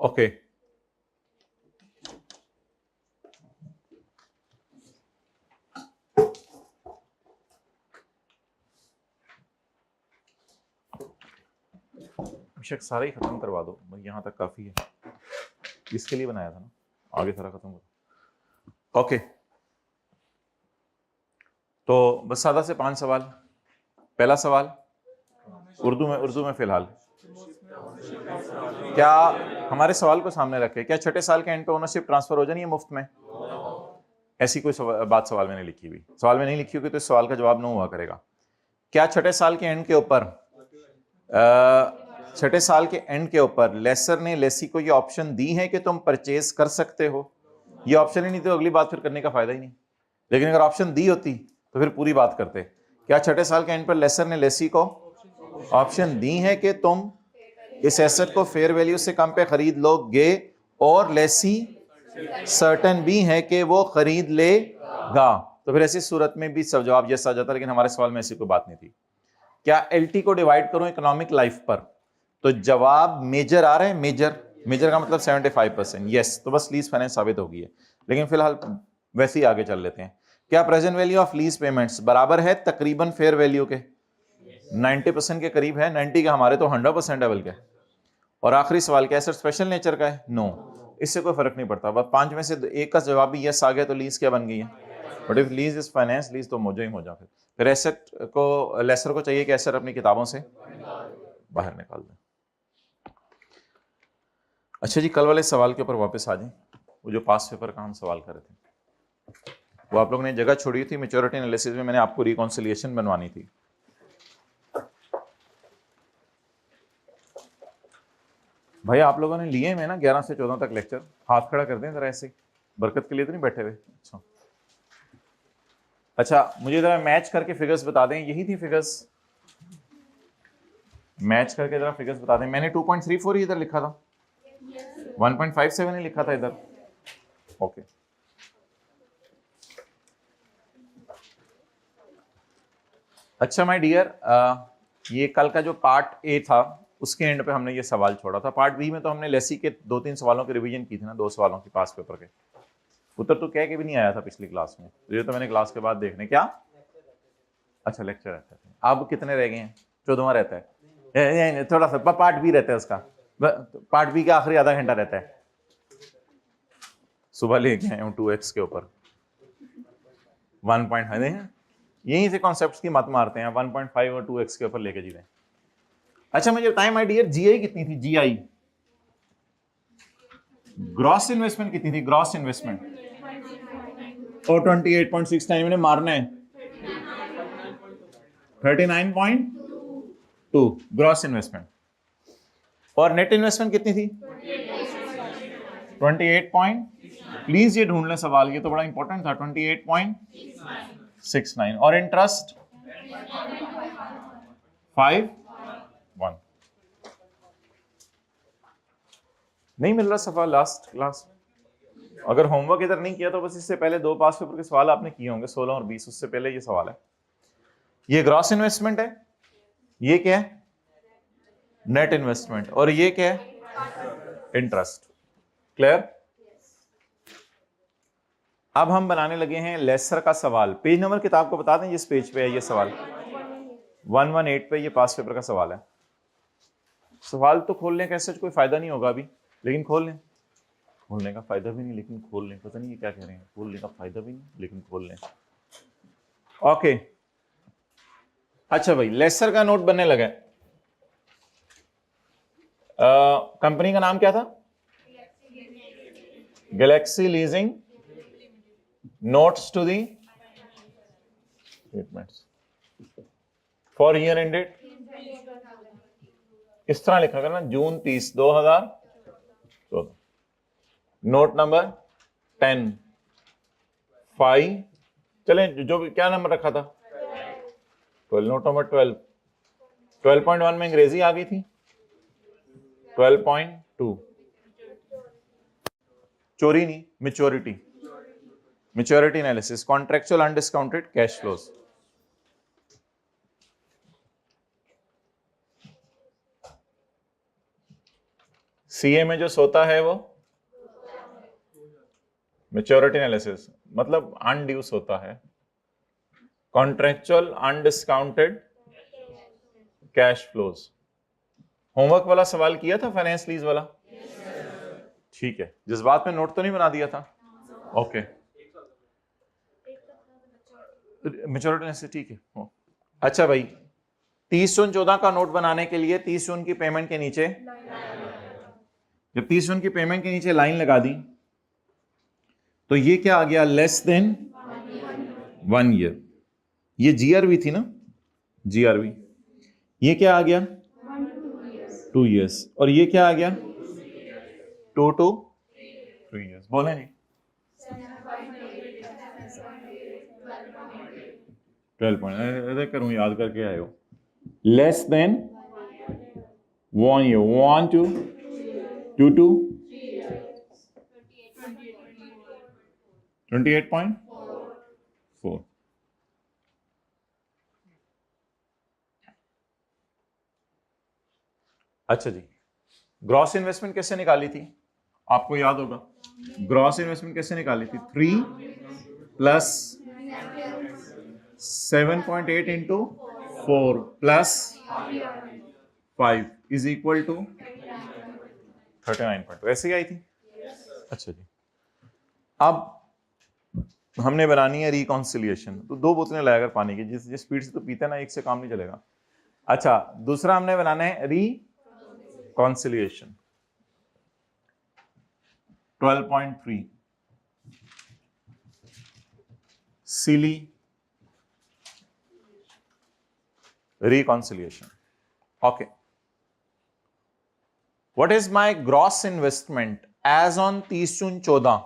ओके बेशक सारा ही खत्म करवा दो, यहां तक काफी है, इसके लिए बनाया था ना, आगे सारा खत्म करो। ओके तो बस सादा से 5 सवाल। पहला सवाल उर्दू में फिलहाल, क्या हमारे सवाल को सामने रखे, क्या छठे साल के एंड पे ओनरशिप ट्रांसफर हो जानी है मुफ्त में? ऐसी कोई बात सवाल में नहीं लिखी हुई, सवाल में नहीं लिखी होगी तो इस सवाल का जवाब नो हुआ करेगा। क्या छठे साल के एंड के ऊपर छठे साल के एंड के ऊपर लेसर ने लेसी को ये ऑप्शन दी है कि तुम परचेज कर सकते हो? ये ऑप्शन ही नहीं तो अगली बात फिर करने का फायदा ही नहीं, लेकिन अगर ऑप्शन दी होती तो फिर पूरी बात करते। क्या छठे साल के एंड पर लेसर ने लेसी को ऑप्शन दी है कि तुम इस एसेट को फेयर वैल्यू से कम पे खरीद लोगे, और लेसी सर्टेन भी है कि वो खरीद लेगा? तो फिर ऐसी सूरत में भी सब जवाब यस आ जाता, लेकिन हमारे सवाल में ऐसी कोई बात नहीं थी। क्या एलटी को डिवाइड करूं इकोनॉमिक लाइफ पर? तो जवाब मेजर आ रहा है, मेजर का मतलब 75%, यस। तो बस लीज फाइनेंस साबित होगी है, लेकिन फिलहाल वैसे ही आगे चल लेते हैं। क्या present value of lease payments बराबर है तकरीबन फेयर वैल्यू के? 90% के करीब है, 90 का हमारे तो 100% है बल्कि। और आखिरी सवाल, क्या एसेट स्पेशल नेचर का है? नो, इससे कोई फर्क नहीं पड़ता, बस 5 में से एक का जवाब भी यस आ गया तो लीज क्या बन गई है? But if lease is finance, lease तो मौजा ही मौजा। फिर एसेट को, लेसर को चाहिए कि एसेट अपनी किताबों से बाहर निकाल दें। अच्छा जी, कल वाले सवाल के ऊपर वापस आ जाएं। वो जो पास पेपर का हम सवाल कर रहे थे, वो आप लोगों ने जगह छोड़ी थी मैच्योरिटी एनालिसिस में, मैंने आपको रिकॉन्सिलिएशन बनवानी थी। भाई आप लोगों ने लिए में ना 11 से 14 तक लेक्चर, हाथ खड़ा कर दें जरा ऐसे, बरकत के लिए तो नहीं बैठे हुए? अच्छा मुझे जरा मैच करके फिगर्स बता दें, यही थी फिगर्स, मैच करके जरा फिगर्स बता दें। मैंने 2.34 ही इधर लिखा था, 1.57 ही लिखा था इधर। ओके अच्छा माय डियर, ये कल का जो पार्ट ए था उसके एंड पे हमने ये सवाल छोड़ा था। पार्ट बी में तो हमने लेसी के 2-3 सवालों की रिवीजन की थी ना, 2 सवालों की पास पेपर के, उत्तर तो कह के भी नहीं आया था पिछली क्लास में, तो ये तो मैंने क्लास के बाद देखने। क्या अच्छा लेक्चर रहता है, अब कितने रह गए हैं? 14वां रहता है, थोड़ा सा पार्ट बी रहता है उसका, पार्ट बी का आखिरी आधा घंटा रहता है। सुबह लेके आए हूँ 2x के ऊपर 1 पॉइंट है, यहीं से कॉन्सेप्ट्स की मत मारते हैं, 1.5 और 2x के ऊपर लेके जी रहे। अच्छा मुझे बताएं माय डियर, जीआई कितनी थी? जीआई ग्रॉस इन्वेस्टमेंट कितनी थी? ग्रॉस इन्वेस्टमेंट और 28.6 टाइम मैंने मारना है 39.2 ग्रॉस इन्वेस्टमेंट, और नेट इन्वेस्टमेंट कितनी थी? 28 प्लीज ये ढूंढ लें सवाल, ये तो बड़ा इंपॉर्टेंट था। 28.69 और इंटरेस्ट 5.1। नहीं मिल रहा सवाल लास्ट क्लास? अगर होमवर्क इधर नहीं किया तो बस इससे पहले 2 पास पेपर के सवाल आपने किए होंगे, 16 और 20, उससे पहले ये सवाल है। ये ग्रॉस इन्वेस्टमेंट है, ये क्या है? नेट इन्वेस्टमेंट, और ये क्या है? इंटरेस्ट। क्लियर? अब हम बनाने लगे हैं लेसर का सवाल। पेज नंबर किताब को बता दें जिस पेज पे है ये सवाल, 118 पे ये पास पेपर का सवाल है। सवाल तो खोलने का ऐसा कोई फायदा नहीं होगा अभी, लेकिन खोल लें। खोलने का फायदा भी नहीं लेकिन खोल लें, पता नहीं ये क्या कह रहे हैं, खोलने का फायदा भी नहीं लेकिन खोल लें। ओके अच्छा भाई, लेसर का नोट बनने लगा। कंपनी का नाम क्या था? Galaxy leasing notes to the statements for year ended, इस तरह लिखा करना, जून 30, 2014। नोट नंबर 10 5, चले जो भी क्या नंबर रखा था 12, नोट नंबर 12, 12.1 में अंग्रेजी आ गई थी, 12.2 चोरी नहीं, maturity, maturity analysis, contractual undiscounted cash flows. CA में जो सोता है वो मैच्योरिटी एनालिसिस, मतलब अनड्यूस होता है, contractual undiscounted cash flows. Homework वाला सवाल किया था फाइनेंस लीज वाला? ठीक है, जिस बात में नोट तो नहीं बना दिया था? ओके, मैच्योरिटी एनालिसिस, ठीक है। अच्छा भाई, 30 जून 14 का नोट बनाने के लिए 30 जून की पेमेंट के नीचे, जब 30 जून की पेमेंट के नीचे लाइन लगा दी तो ये क्या आ गया? Less than 1 year. ये जीआरवी थी ना, जीआरवी। ये क्या आ गया? 2 ईयर्स। और ये क्या आ गया? 2 to 3 ईयर्स। बोले जी 12 पॉइंट करूं, याद करके आए हो। Less than 1 year, 1 to 2 to 28.4। अच्छा जी, ग्रॉस इन्वेस्टमेंट कैसे निकाली थी? आपको याद होगा, ग्रॉस इन्वेस्टमेंट कैसे निकाली थी? 3 plus 7.8 into 4 plus 5 is equal to 39 ऐसे ही आई थी। अच्छा जी, अब हमने बनानी है रिकॉन्सिलिएशन। तो 2 बोतलें लाया कर पानी की, जिस स्पीड से तो पीते ना, एक से काम नहीं चलेगा। अच्छा, दूसरा हमने बनाना है reconciliation. 12.3 silly reconciliation. Okay. What is my gross investment as on 30 June 14?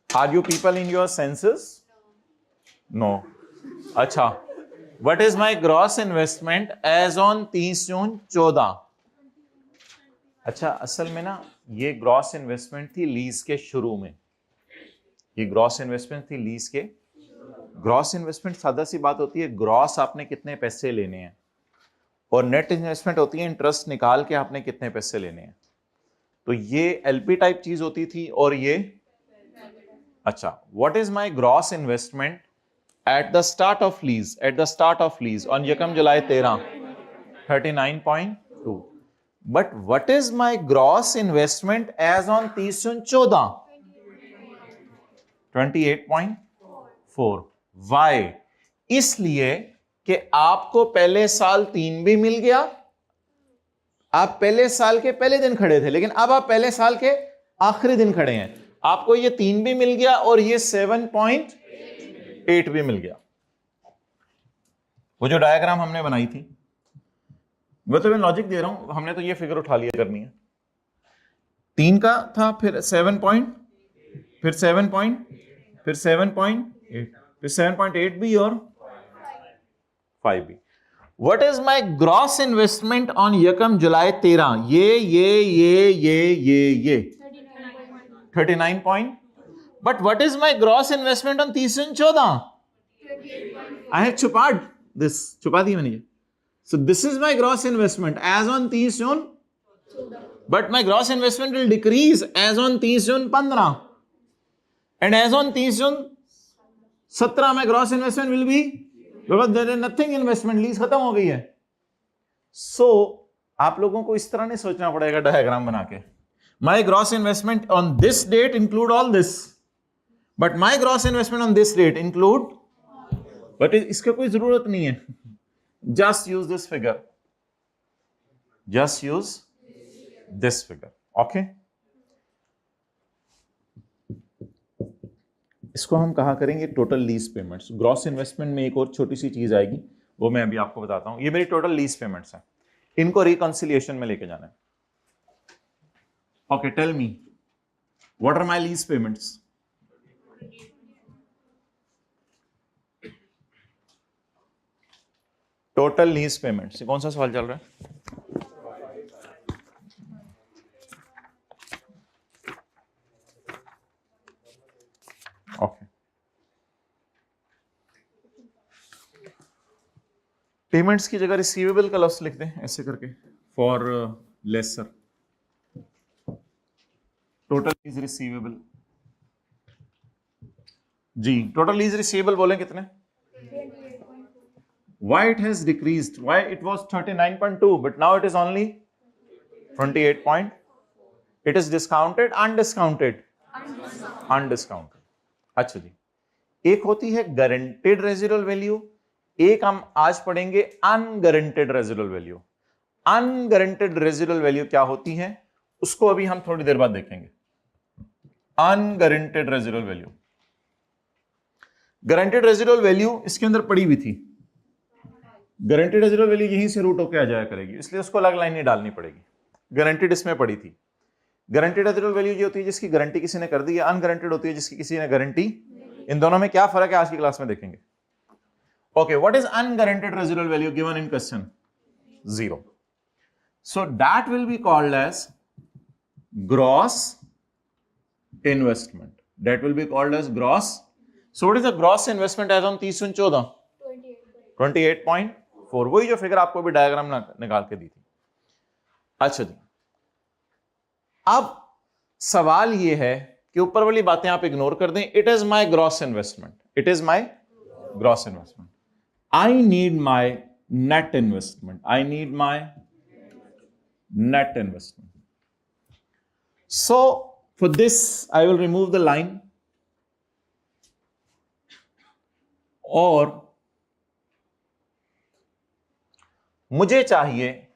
Are you people in your senses? No. अच्छा, what is my gross investment as on 30 June 14? अच्छा, असल में ना ये ग्रॉस इन्वेस्टमेंट थी लीज के शुरू में। ये ग्रॉस इन्वेस्टमेंट थी लीज के। ग्रॉस इन्वेस्टमेंट सादा सी बात होती है, ग्रॉस आपने कितने पैसे लेने हैं, और नेट इन्वेस्टमेंट होती है इंटरेस्ट निकाल के आपने कितने पैसे लेने हैं। तो ये एलपी टाइप चीज होती थी, और ये अच्छा, what is my gross investment at the start of lease, at the start of lease on यकम July 13, 39.2। But what is my gross investment as on 30 June 14? 28.4। Why? इसलिए कि आपको पहले साल 3 भी मिल गया, आप पहले साल के पहले दिन खड़े थे, लेकिन अब आप पहले साल के आखिरी दिन खड़े हैं, आपको ये 3 भी मिल गया और ये 7.8 भी मिल गया। वो जो डायग्राम हमने बनाई थी, वो तो मैं लॉजिक दे रहा हूं, हमने तो ये फिगर उठा लिया करनी है। 3 का था, फिर 7 पॉइंट, फिर 7 पॉइंट, फिर 7.8, फिर 7.8 भी और 5 भी। What is my gross investment on यकम जुलाई 13? ये 39 point. But what is my gross investment on 30 June 14? I have छुपाड this, छुपा दी मैंने ये। So this is my gross investment as on 30 June, but my gross investment will decrease as on 30 June 15, and as on 30 June 17 my gross investment will be, because there is nothing investment, lease खत्म हो गई है। So आप लोगों को इस तरह नहीं सोचना पड़ेगा डायग्राम बना के, my gross investment on this date include all this, but my gross investment on this date include, but इसके कोई जरूरत नहीं है। Just use this figure, just use this figure. Okay, इसको हम कहा करेंगे total lease payments. Gross investment में एक और छोटी सी चीज आएगी, वो मैं अभी आपको बताता हूं। ये मेरी टोटल लीज पेमेंट्स हैं, इनको रिकॉन्सिलिएशन में लेके जाना है। Okay, tell me what are my lease payments? Total lease payments, कौन सा सवाल चल रहा है? ओके, पेमेंट्स की जगह रिसीवेबल का लफ्ज लिख दें ऐसे करके, for lessor, total lease receivable जी, टोटल लीज रिसीवेबल बोले कितने? Why it has decreased? Why it was 39.2 but now it is only 28. It is discounted, undiscounted, undiscounted. अच्छा जी, एक होती है गारंटेड रेजिडुअल वैल्यू, एक हम आज पढ़ेंगे अनगारंटेड रेजिडुअल वैल्यू। अनगारंटेड रेजिडुअल वैल्यू क्या होती है उसको अभी हम थोड़ी देर बाद देखेंगे। Unguaranteed residual value, guaranteed residual value इसके अंदर पड़ी हुई थी। गारंटेड रेजिडुअल वैल्यू यहीं से रूट होकर आ जाया करेगी, इसलिए उसको अलग लाइन नहीं डालनी पड़ेगी। गारंटेड इसमें पड़ी थी। गारंटेड रेजिडुअल वैल्यू ये होती है जिसकी गारंटी किसी ने कर दी है, अनगारंटेड होती है जिसकी किसी ने गारंटी। इन दोनों में क्या फर्क है आज की क्लास में देखेंगे। Okay, what is unguaranteed residual value given in question? 0. So that will be called as gross investment. That will be called as gross. So what is the gross investment as on 30/14? 28.4, वही जो फिगर आपको भी डायग्राम निकाल के दी थी। अच्छा जी, अब सवाल ये है कि ऊपर वाली बातें आप इग्नोर कर दें। It is my gross investment, it is my gross investment. I need my net investment, I need my net investment. So for this I will remove the line और मुझे चाहिए,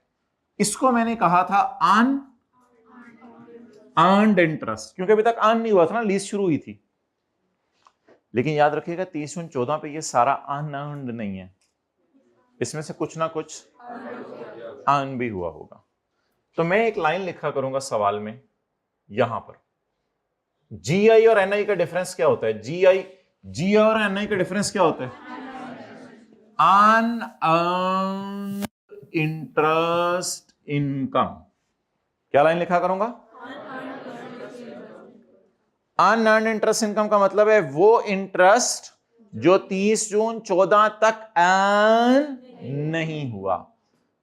इसको मैंने कहा था अर्न्ड इंटरेस्ट, क्योंकि अभी तक अर्न नहीं हुआ था ना, लीज शुरू हुई थी। लेकिन याद रखिएगा 30/14 पे ये सारा अनअर्न्ड नहीं है, इसमें से कुछ ना कुछ अर्न भी हुआ होगा। तो मैं एक लाइन लिखा करूंगा सवाल में, यहां पर जीआई और एनआई का डिफरेंस क्या होता है? जी और एनआई का डिफरेंस क्या होता है? Unearned interest income. क्या लाइन लिखा करूंगा? अनअर्न्ड इंटरेस्ट इनकम का मतलब है वो इंटरेस्ट जो 30/14 तक अर्न नहीं हुआ।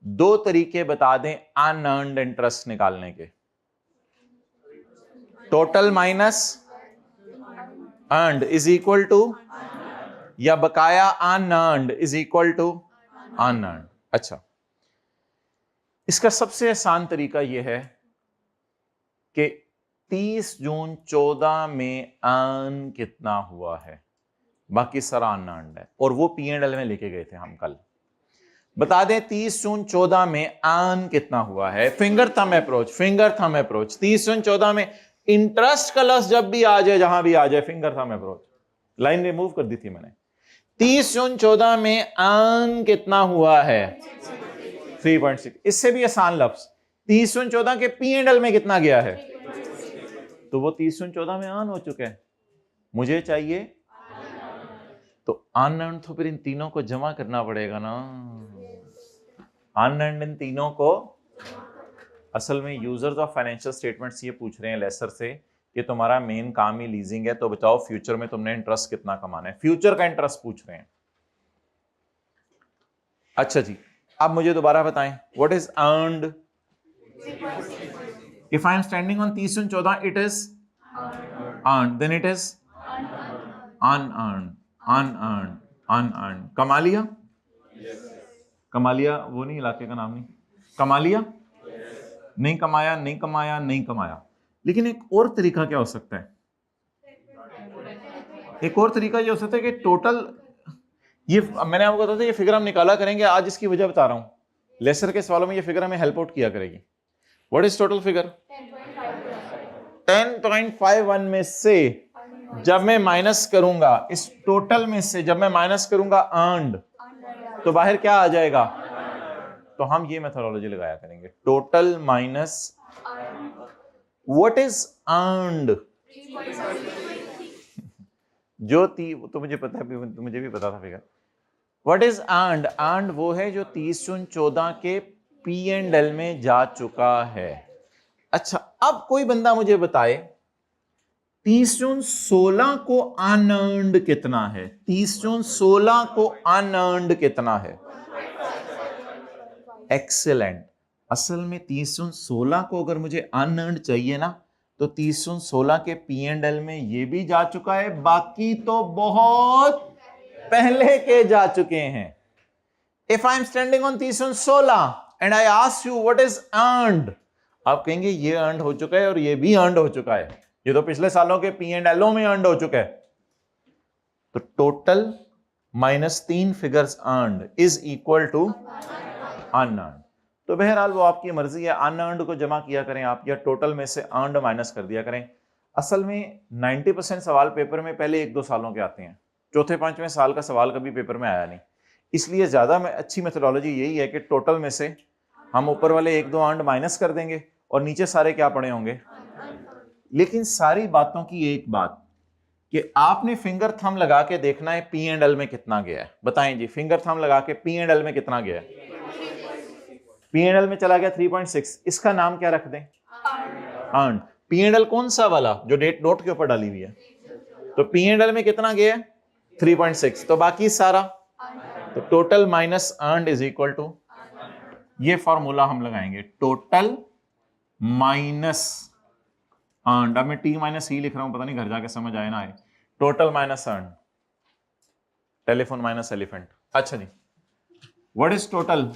दो तरीके बता दें अनअर्न्ड इंटरेस्ट निकालने के, total minus earned is equal to, या बकाया unearned is equal to unearned. अच्छा, इसका सबसे आसान तरीका यह है कि 30/14 में अर्न कितना हुआ है, बाकी सारा अनअर्न्ड है, और वो P&L में लेके गए थे हम कल। बता दें 30/14 में अर्न कितना हुआ है। Finger thumb approach, finger thumb approach. 30/14 में इंटरेस्ट का लॉस जब भी आ जाए, जहां भी आ जाए, finger thumb approach. Line remove कर दी थी मैंने। 30/14 में अर्न कितना हुआ है? 3.6। इससे भी आसान लफ्ज, 30/14 के P&L में कितना गया है? तो वो 30/14 में अर्न हो चुका है। मुझे चाहिए तो अनअर्न, तो फिर इन तीनों को जमा करना पड़ेगा ना। अनअर्न इन तीनों को, असल में यूजर्स ऑफ फाइनेंशियल स्टेटमेंट्स ये पूछ रहे हैं लेसर से कि तुम्हारा मेन काम ही लीजिंग है, तो बताओ फ्यूचर में तुमने इंटरेस्ट कितना कमाना है। फ्यूचर का इंटरेस्ट पूछ रहे हैं। अच्छा जी, अब मुझे दोबारा बताएं, what is earned? If I am standing on 30/14, it is earned, then it is unearned, unearned, unearned. कमा लिया? कमा लिया वो नहीं, इलाके का नाम नहीं। कमा लिया? नहीं कमाया, नहीं कमाया, नहीं कमाया। लेकिन एक और तरीका क्या हो सकता है? एक और तरीका ये हो सकता है कि टोटल, ये मैंने आपको बताया था, ये फिगर हम निकाला करेंगे। आज इसकी वजह बता रहा हूं, लेसर के सवालों में ये फिगर हमें हेल्प आउट किया करेगी। What is total figure? 10.51 में से जब मैं माइनस करूंगा, इस टोटल में से जब मैं माइनस करूंगा अर्न्ड, तो बाहर क्या आ जाएगा? तो हम ये मेथोडोलॉजी लगाया करेंगे, total minus what is earned. जो तो मुझे पता है, तो मुझे भी पता था figure. What is earned? Earned वो है जो 30/14 के P&L में जा चुका है। अच्छा, अब कोई बंदा मुझे बताए 30/16 को अनअर्न्ड कितना है? 30/16 को अनअर्न्ड कितना है? एक्सीलेंट। असल में 316 को अगर मुझे अनअर्न्ड चाहिए ना, तो 316 के P&L में ये भी जा चुका है, बाकी तो बहुत पहले के जा चुके हैं। If I am standing on 316 and I ask you what is earned, आप कहेंगे ये अर्नड हो चुका है और ये भी अर्नड हो चुका है, ये तो पिछले सालों के P&L में अर्नड हो चुका है। तो total minus 3 figures earned is equal to unearned. तो बहरहाल वो आपकी मर्जी है, अनअर्न्ड को जमा किया करें आप, या टोटल में से अर्नड माइनस कर दिया करें। असल में 90% सवाल पेपर में पहले 1-2 सालों के आते हैं, चौथे 5वें साल का सवाल कभी पेपर में आया नहीं। इसलिए ज्यादा अच्छी मेथोडोलॉजी यही है कि टोटल में से हम ऊपर वाले 1-2 अर्नड माइनस कर देंगे और नीचे सारे क्या पड़े होंगे। लेकिन सारी बातों की एक बात कि आपने फिंगर थंब लगा के देखना है P&L में कितना गया है। बताएं जी, फिंगर थंब लगा के P&L में कितना गया है। P&L में चला गया 3.6, इसका नाम क्या रख दें, अर्नड। P&L कौन सा वाला, जो डेट नोट के ऊपर डाली हुई है। तो P&L में कितना गया है 3.6, तो बाकी सारा, तो total minus earned is equal to, ये फॉर्मूला हम लगाएंगे, टोटल माइनस अर्नड। अब मैं T माइनस ई लिख रहा हूं, पता नहीं घर जाके समझ आए ना आए। Total minus earned, telephone minus elephant. अच्छा जी, what is total,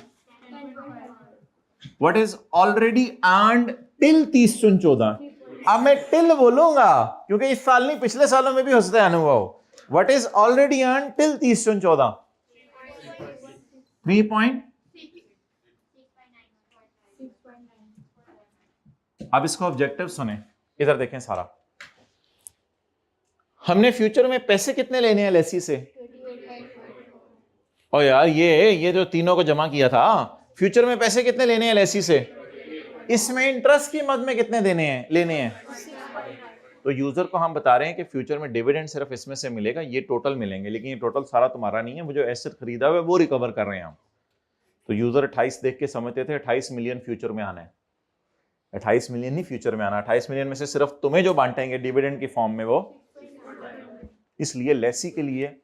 what is already earned till 30/14। अब मैं टिल बोलूंगा क्योंकि इस साल नहीं पिछले सालों में भी हो सकता है अनुभव। What is already earned till 30/14, 3. अब इसको ऑब्जेक्टिव सुने, इधर देखें सारा। हमने फ्यूचर में पैसे कितने लेने हैं एलआईसी से। ओ यार ये जो तीनों को जमा किया था, फ्यूचर में पैसे कितने लेने हैं एलआईसी से, इसमें इंटरेस्ट की मद में कितने लेने हैं। तो यूजर को हम बता रहे हैं कि फ्यूचर में डिविडेंड सिर्फ इसमें से मिलेगा, ये टोटल मिलेंगे, लेकिन ये टोटल सारा तुम्हारा नहीं है, वो जो एसेट खरीदा हुआ है वो रिकवर कर रहे हैं हम। तो यूजर 28 देख के समझते थे 28 मिलियन फ्यूचर में आना है। 28 मिलियन नहीं फ्यूचर में आना, 28 मिलियन में से सिर्फ तुम्हें जो बांटेंगे डिविडेंड की फॉर्म में वो। इसलिए लेसी के लिए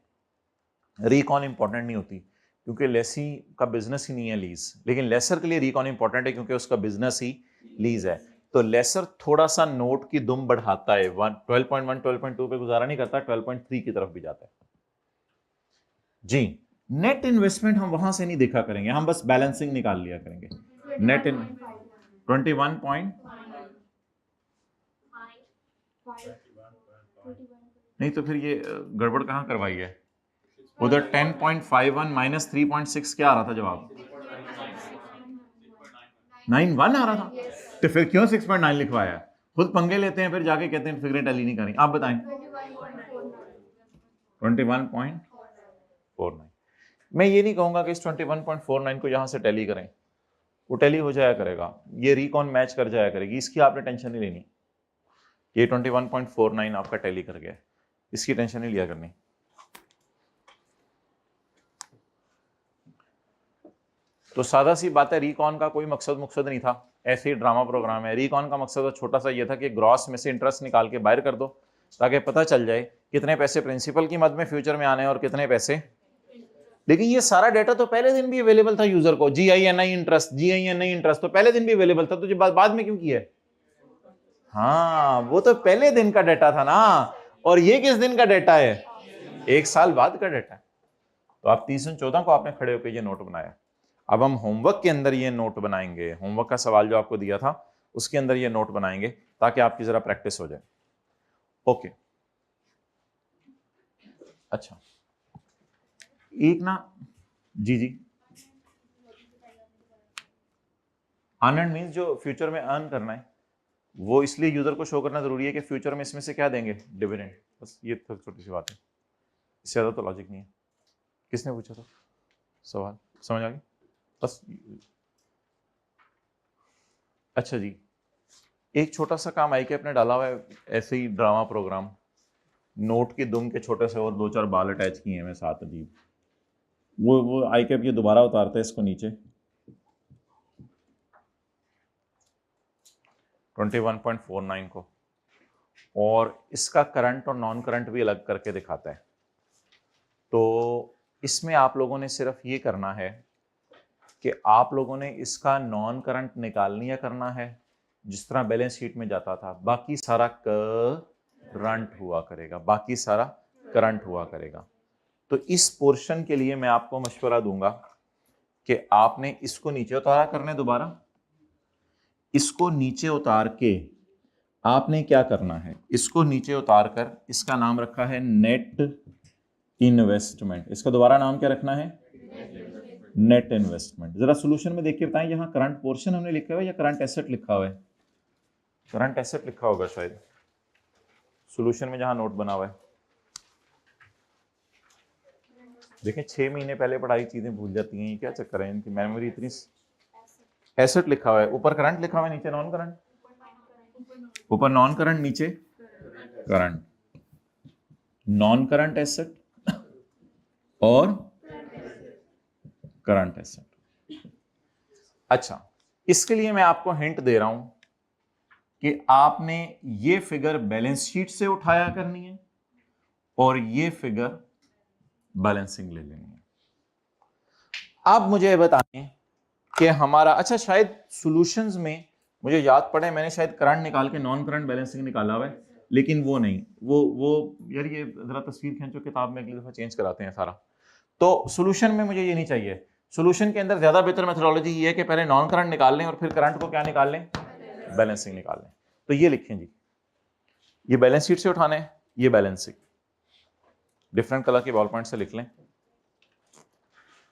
रिकॉन इंपॉर्टेंट नहीं होती, क्योंकि लेसी का बिजनेस ही नहीं है लीज। लेकिन लेसर के लिए रिकॉन इंपॉर्टेंट है क्योंकि उसका बिजनेस ही लीज है। तो लेसर थोड़ा सा नोट की दुम बढ़ाता है, 12.1 12.2 पे गुजारा नहीं करता, 12.3 की तरफ भी जाता है जी। नेट इन्वेस्टमेंट हम वहां से नहीं देखा करेंगे, हम बस बैलेंसिंग निकाल लिया करेंगे। नेट इन 21. नहीं तो फिर ये गड़बड़ कहां करवाई है, उधर 10.51 माइनस 3.6 क्या आ रहा था जवाब, 9.1 आ रहा था। तो फिर क्यों 6.9 लिखवाया, खुद पंगे लेते हैं फिर जाके कहते हैं फिगरें टैली नहीं करें। आप बताएं 21.49। मैं ये नहीं कहूंगा कि इस 21.49 को यहां से टैली करें, वो टैली हो जाया करेगा, ये रिकॉन मैच कर जाया करेगी, इसकी आपने टेंशन नहीं लेनी। ये 21.49 आपका टैली कर गया, इसकी टेंशन नहीं लिया करनी। तो सादा सी बात है, रिकॉन का कोई मकसद नहीं था, ऐसे ही ड्रामा प्रोग्राम है। रिकॉन का मकसद छोटा सा ये था कि ग्रॉस में से इंटरेस्ट निकाल के बाहर कर दो, ताकि पता चल जाए कितने पैसे प्रिंसिपल की मद में फ्यूचर में आने हैं और कितने पैसे। लेकिन ये सारा डाटा तो पहले दिन भी अवेलेबल था यूजर को, GINI इंटरेस्ट तो पहले दिन भी अवेलेबल था, तुझे बाद में क्यों किया है। हाँ, वो तो पहले दिन का डाटा था ना, और ये किस दिन का डाटा है, 1 साल बाद का डाटा है। तो आप 314 को आपने खड़े होकर ये नोट बनाया। अब हम होमवर्क के अंदर ये नोट बनाएंगे, होमवर्क का सवाल जो आपको दिया था उसके अंदर ये नोट बनाएंगे ताकि आपकी जरा प्रैक्टिस हो जाए। ओके, अच्छा एक ना जी अर्न मींस जो फ्यूचर में अर्न करना है वो इसलिए यूजर को शो करना जरूरी है कि फ्यूचर में इसमें से क्या देंगे, डिविडेंड। बस ये छोटी सी बात है, इससे ज्यादा तो लॉजिक नहीं है। किसने पूछा था सवाल, समझ आ गई बस। अच्छा जी, एक छोटा सा काम आई कैप ने डाला हुआ है, ऐसे ही ड्रामा प्रोग्राम, नोट की दुम के छोटे से और 2-4 बाल अटैच किए हैं मैं साथ, अजीब। वो आई कैप ये दोबारा उतारता है इसको नीचे, 21.49 को, और इसका करंट और नॉन करंट भी अलग करके दिखाता है। तो इसमें आप लोगों ने सिर्फ ये करना है कि आप लोगों ने इसका नॉन करंट निकाल लिया करना है जिस तरह बैलेंस शीट में जाता था, बाकी सारा करंट हुआ करेगा, बाकी सारा करंट हुआ करेगा। तो इस पोर्शन के लिए मैं आपको मशवरा दूंगा कि आपने इसको नीचे उतारा करना है, दोबारा इसको नीचे उतार के आपने क्या करना है, इसको नीचे उतार कर इसका नाम रखा है नेट इन्वेस्टमेंट। इसका दोबारा नाम क्या रखना है? Net investment. जरा सॉल्यूशन में देख के बताएं, यहां करंट पोर्शन हमने लिखा हुआ है या करंट एसेट लिखा हुआ है? करंट एसेट लिखा होगा शायद सॉल्यूशन में जहां नोट बना हुआ है। देखें 6 महीने पहले पढ़ाई चीजें भूल जाती हैं, ये क्या चक्कर है इनकी मेमोरी इतनी। एसेट लिखा हुआ है, ऊपर करंट लिखा हुआ है, नीचे नॉन करंट। ऊपर नॉन करंट, नीचे करंट। नॉन करंट एसेट और करंट एसेट। अच्छा, इसके लिए मैं आपको हिंट दे रहा हूं कि आपने ये फिगर बैलेंस शीट से उठाया करनी है और ये फिगर बैलेंसिंग ले लेनी है। अब मुझे बताएं कि हमारा, अच्छा शायद सॉल्यूशंस में मुझे याद पड़े मैंने शायद करंट निकाल के नॉन करंट बैलेंसिंग निकाला हुआ है, लेकिन वो नहीं, वो यार ये जरा तस्वीर खींचो किताब में, अगली दफा चेंज कराते हैं सारा। तो सॉल्यूशन में मुझे ये नहीं चाहिए। सॉल्यूशन के अंदर ज्यादा बेहतर मेथोडोलॉजी ये है कि पहले नॉन करंट निकाल लें और फिर करंट को क्या निकाल लें? बैलेंसिंग निकाल लें। तो ये लिखें जी, ये बैलेंस शीट से उठाने हैं, ये बैलेंसिंग। डिफरेंट कलर के बॉल पॉइंट से लिख लें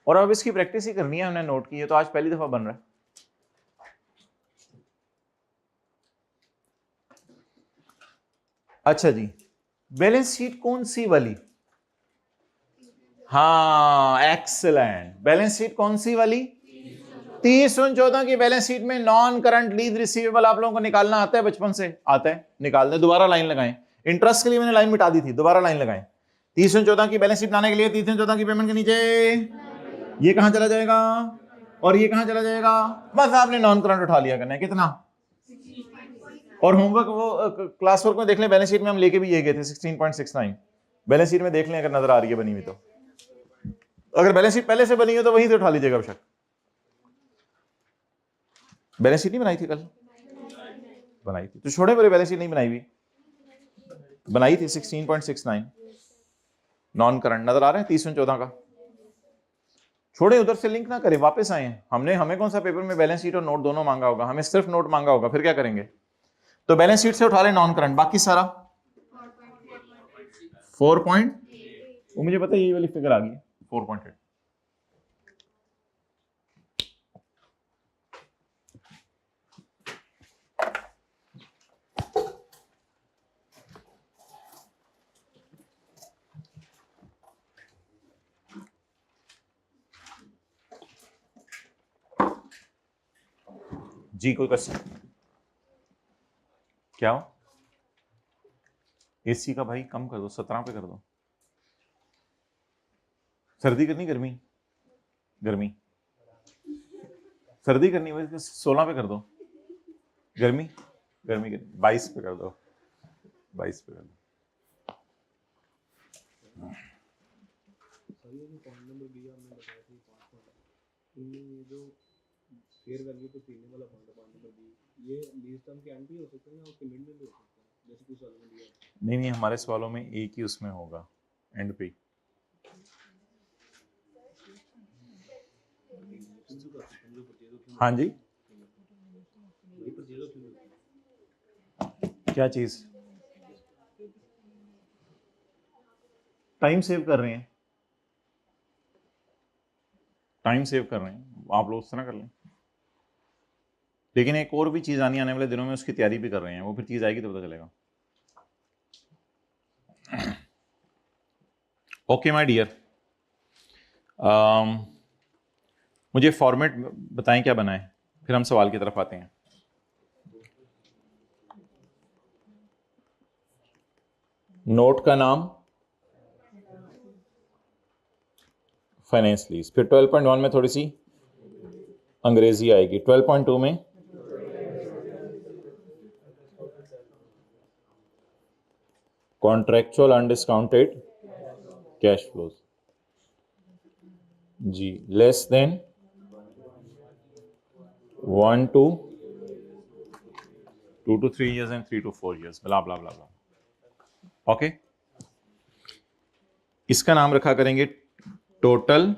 और अब इसकी प्रैक्टिस ही करनी है, हमने नोट की है तो आज पहली दफा बन रहा है। अच्छा जी, बैलेंस शीट कौन सी वाली? हाँ एक्सीलेंट, बैलेंस शीट कौन सी वाली? 30/14 की बैलेंस शीट में नॉन करंट लीज रिसीवेबल आप लोगों को निकालना आता है? बचपन से आता है, निकाल दें। दोबारा लाइन लगाएं, इंटरेस्ट के लिए मैंने लाइन मिटा दी थी, दोबारा लाइन लगाएं। 30/14 की बैलेंस शीट बनाने के लिए 30/14 की पेमेंट के नीचे ये कहां चला जाएगा और ये कहां चला जाएगा? बस आपने नॉन करंट उठा लिया करना है। कितना? और होमवर्क वो क्लास वर्क में देख लें, बैलेंस शीट में हम लेके भी ये गए थे 16.69। बैलेंस शीट में देख लें अगर नजर आ रही है बनी हुई तो। अगर बैलेंस शीट पहले से बनी हो तो वहीं से उठा लीजिएगा बेशक। बैलेंस शीट नहीं बनाई थी कल? बनाई थी तो छोड़े, मेरे बैलेंस शीट नहीं बनाई हुई, बनाई थी 16.69 नॉन करंट। नजर आ रहा है 30/14 का? छोड़े, उधर से लिंक ना करें, वापस आए। हमें कौन सा पेपर में बैलेंस शीट और नोट दोनों मांगा होगा? हमें सिर्फ नोट मांगा होगा, फिर क्या करेंगे? तो बैलेंस शीट से उठा ले नॉन करंट, बाकी सारा 4 पॉइंट, वो मुझे पता है यही वाली फिगर आ गई 4.8। जी कोई क्वेश्चन? क्या हो? एसी का भाई कम कर दो, 17 पे कर दो। सर्दी करनी गर्मी? गर्मी। सर्दी करनी वैसे 16 पे कर दो। गर्मी? गर्मी 22 पे कर दो, 22 पे कर दो। फेयर वैल्यू पे सीखने वाला फंड है 5 नंबर बी, ये लीज टर्म के एंटी हो सकते हैं और पेमेंट में भी हो सकते हैं, जैसे कुछ सवालों में दिया। नहीं, हमारे सवालों में एक ही उसमें होगा एंड पे। हाँ जी, क्या चीज? टाइम सेव कर रहे हैं, टाइम सेव कर रहे हैं, आप लोग उस तरह कर लें। लेकिन एक और भी चीज आने वाले दिनों में, उसकी तैयारी भी कर रहे हैं, वो फिर चीज आएगी तो पता चलेगा। ओके माय डियर, मुझे फॉर्मेट बताएं क्या बनाएं, फिर हम सवाल की तरफ आते हैं। नोट का नाम फाइनेंस लीज, फिर 12.1 में थोड़ी सी अंग्रेजी आएगी, 12.2 में कॉन्ट्रेक्चुअल अनडिस्काउंटेड कैश फ्लोज जी, less than 1 to 2 to 3 years and 3 to 4 years, blah blah blah blah. Okay, इसका नाम रखा करेंगे टोटल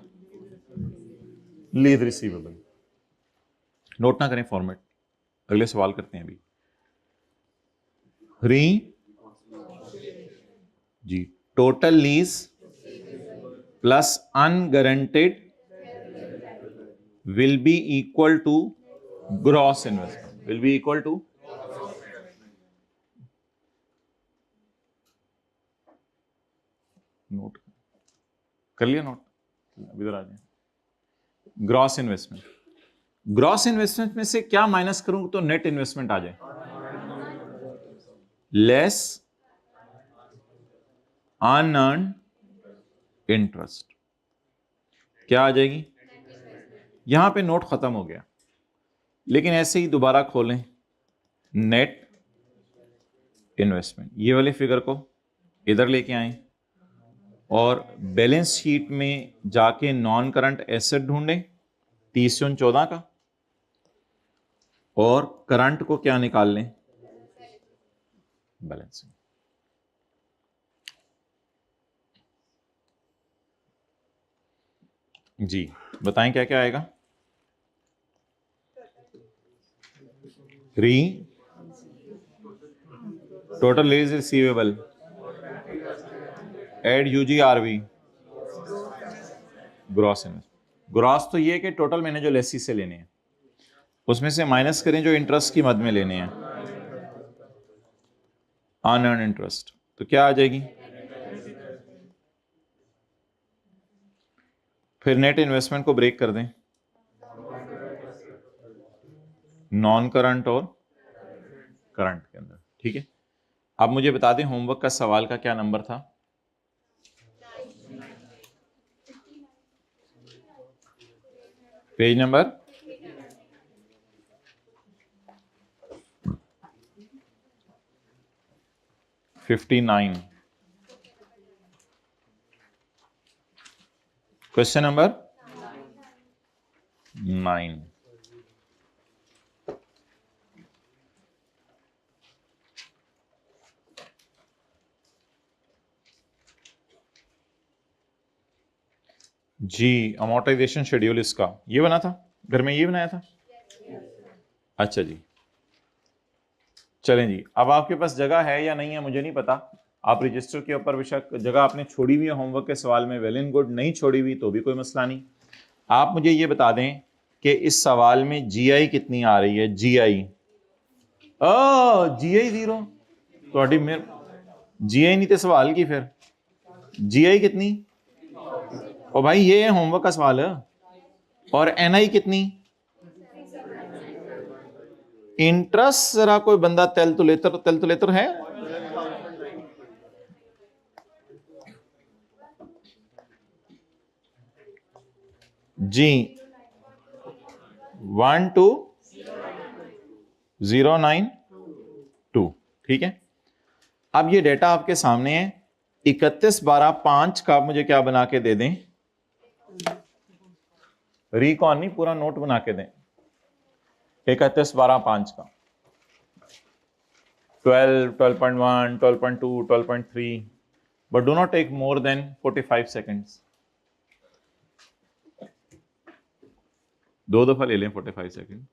लीज रिसीवेबल। नोट ना करें फॉर्मेट, अगले सवाल करते हैं अभी। री जी, total lease plus unguaranteed will be equal to gross investment, will be equal to note कर लिया नोट, अब इधर आ जाए। ग्रॉस इन्वेस्टमेंट, ग्रॉस इन्वेस्टमेंट में से क्या माइनस करूं तो नेट इन्वेस्टमेंट आ जाए, लेस अनअर्न्ड इंटरेस्ट, क्या आ जाएगी? यहां पे नोट खत्म हो गया, लेकिन ऐसे ही दोबारा खोलें, नेट इन्वेस्टमेंट, ये वाले फिगर को इधर लेके आए और बैलेंस शीट में जाके नॉन करंट एसेट ढूंढें 30/14 का, और करंट को क्या निकाल लें, बैलेंस। जी बताएं क्या क्या आएगा? री total lease receivable add UGRV gross investment. Gross तो ये कि टोटल मैंने जो लेसी से लेने हैं उसमें से माइनस करें जो इंटरेस्ट की मद में लेने हैं, अनअर्न्ड इंटरेस्ट, तो क्या आ जाएगी? फिर नेट इन्वेस्टमेंट को ब्रेक कर दें, नॉन करंट और करंट के अंदर, ठीक है। अब मुझे बता दें होमवर्क का सवाल का क्या नंबर था? Page number 59, question number 9। जी अमोर्टाइजेशन शेड्यूल इसका ये बना था, घर में ये बनाया था। अच्छा जी, चलें जी, अब आपके पास जगह है या नहीं है मुझे नहीं पता, आप रजिस्टर के ऊपर बेशक जगह आपने छोड़ी हुई है होमवर्क के सवाल में, वेल एंड गुड, नहीं छोड़ी हुई तो भी कोई मसला नहीं। आप मुझे ये बता दें कि इस सवाल में जीआई कितनी आ रही है? जीआई जीआई 0, थोड़ी मेरे जीआई नहीं थे सवाल की, फिर जीआई कितनी? ओ भाई ये है होमवर्क का सवाल है। और एनआई कितनी? इंटरेस्ट जरा कोई बंदा तेल तो लेतर है? जी 12092, ठीक है। अब ये डेटा आपके सामने है, 31/12/5 का मुझे क्या बना के दे दें, रिकॉन नहीं पूरा नोट बना के दें, 31/12/5 का 12, 12.1, 12.2, 12.3, but do not take more than 45 seconds। 2 दफा ले लें 45 सेकेंड।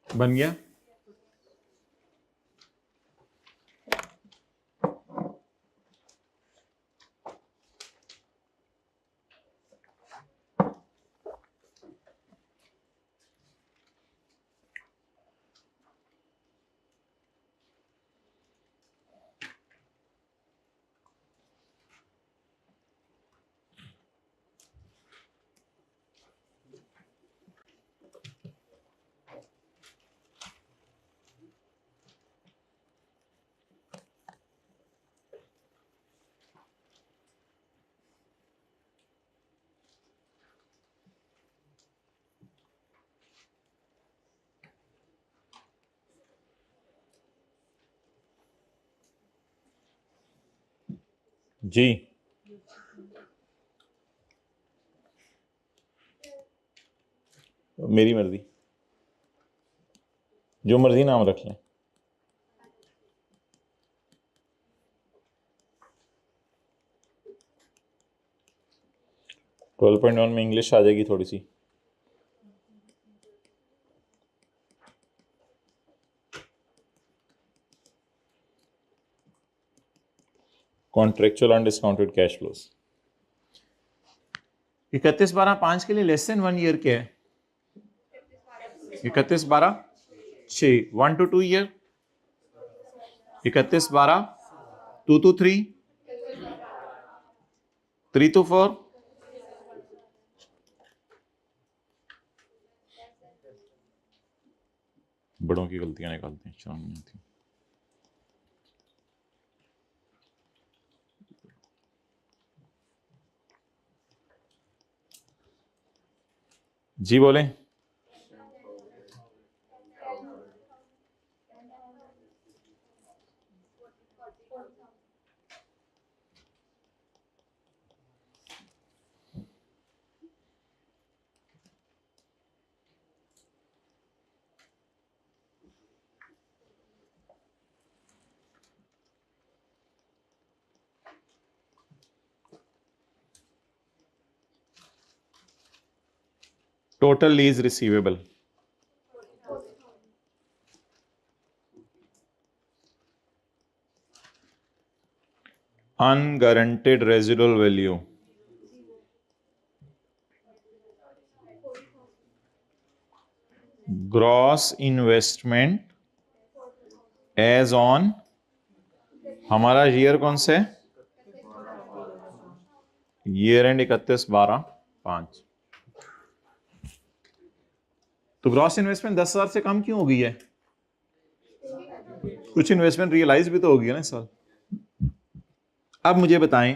बन गया। जी मेरी मर्जी, जो मर्जी नाम रख लें। ट्वेल्व पॉइंट वन में इंग्लिश आ जाएगी थोड़ी सी। कॉन्ट्रेक्चुअल अनडिस्काउंटेड कैश फ्लोज 31/12/5 के लिए लेस देन 1 ईयर क्या है? 31/12/6 1 to 2 ईयर, 31/12 2 to 3 3 to 4 बड़ों की गलतियां निकालते हैं, शर्म नहीं आती। जी बोलें। Total lease receivable unguaranteed residual value gross investment as on, हमारा ईयर कौन से? Year end 31/12/5। तो ग्रॉस इन्वेस्टमेंट 10,000 से कम क्यों हो गई है? कुछ इन्वेस्टमेंट रियलाइज भी तो होगी ना इस साल। अब मुझे बताएं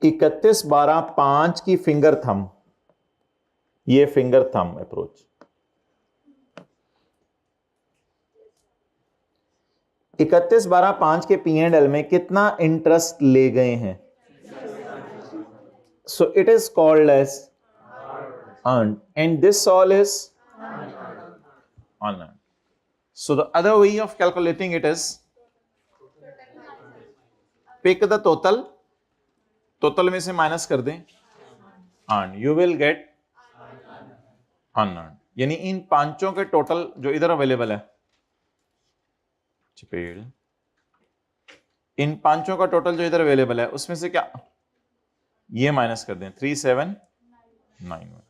31/12/5 की फिंगर थंब, ये फिंगर थंब अप्रोच 31/12/5 के P&L में कितना इंटरेस्ट ले गए हैं? So it is called as earned and this all is unearned. So the other way of calculating it is pick the total total में से माइनस कर दें earn, you will get unearned. यानी इन पांचों के टोटल जो इधर अवेलेबल है, चपेड़, इन पांचों का टोटल जो इधर अवेलेबल है उसमें से क्या, ये माइनस कर दें 3791।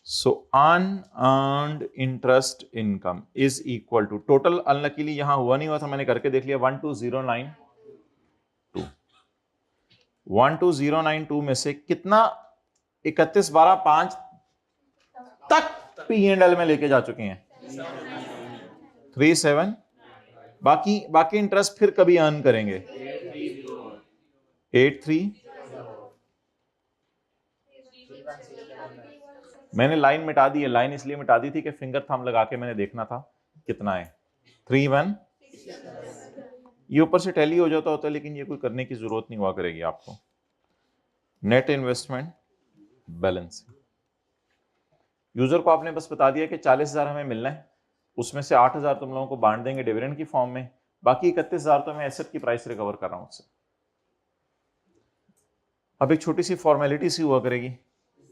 So unearned interest income is equal to, total unluckily यहां हुआ नहीं हुआ था, मैंने करके देख लिया, 12092। 12092 में से कितना 31/12/5 तक P&L में लेके जा चुके हैं 37। बाकी इंटरेस्ट फिर कभी अर्न करेंगे 83। मैंने लाइन मिटा दी है, लाइन इसलिए मिटा दी थी कि फिंगर थंब लगा के मैंने देखना था कितना है 31। ये ऊपर से टैली हो जाता होता है, लेकिन ये कोई करने की जरूरत नहीं हुआ करेगी आपको। नेट इन्वेस्टमेंट बैलेंस, यूजर को आपने बस बता दिया कि 40,000 हमें मिलना है, उसमें से 8,000 तुम लोगों को बांट देंगे डिविडेंड की फॉर्म में, बाकी 31,000 तो मैं एसेट की प्राइस रिकवर कर रहा हूं उससे। अब एक छोटी सी फॉर्मेलिटी सी हुआ करेगी,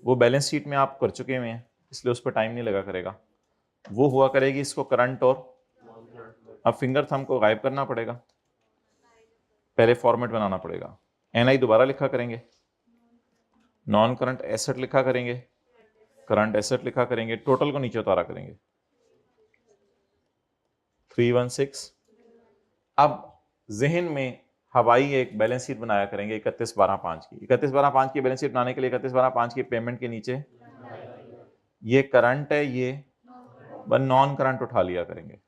वो बैलेंस शीट में आप कर चुके हुए हैं इसलिए उस पर टाइम नहीं लगा करेगा, वो हुआ करेगी इसको करंट और, अब फिंगर थंब को गायब करना पड़ेगा, पहले फॉर्मेट बनाना पड़ेगा, एनआई दोबारा लिखा करेंगे, नॉन करंट एसेट लिखा करेंगे, करंट एसेट लिखा करेंगे, टोटल को नीचे उतारा करेंगे 316। अब जहन में हवाई एक बैलेंस शीट बनाया करेंगे 31/12/5 की। 31/12/5 की बैलेंस शीट बनाने के लिए 31/12/5 की पेमेंट के नीचे ये करंट है, ये नॉन करंट उठा लिया करेंगे।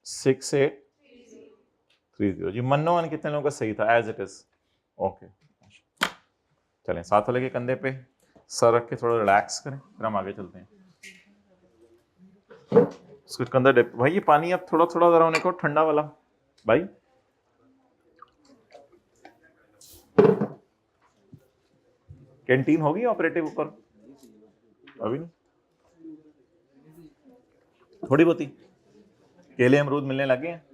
सिक्स 830 जी। मनोवन कितने लोगों का सही था? As it is okay. चलें, साथ वाले के कंधे पे सर रख के थोड़ा रिलैक्स करें, फिर हम आगे चलते हैं। उसके कंधा डिप, भाई ये पानी अब थोड़ा थोड़ा जरा होने को ठंडा वाला भाई। कैंटीन होगी ऑपरेटिव ऊपर? अभी नहीं, थोड़ी बहुत ही केले अमरूद मिलने लगे हैं।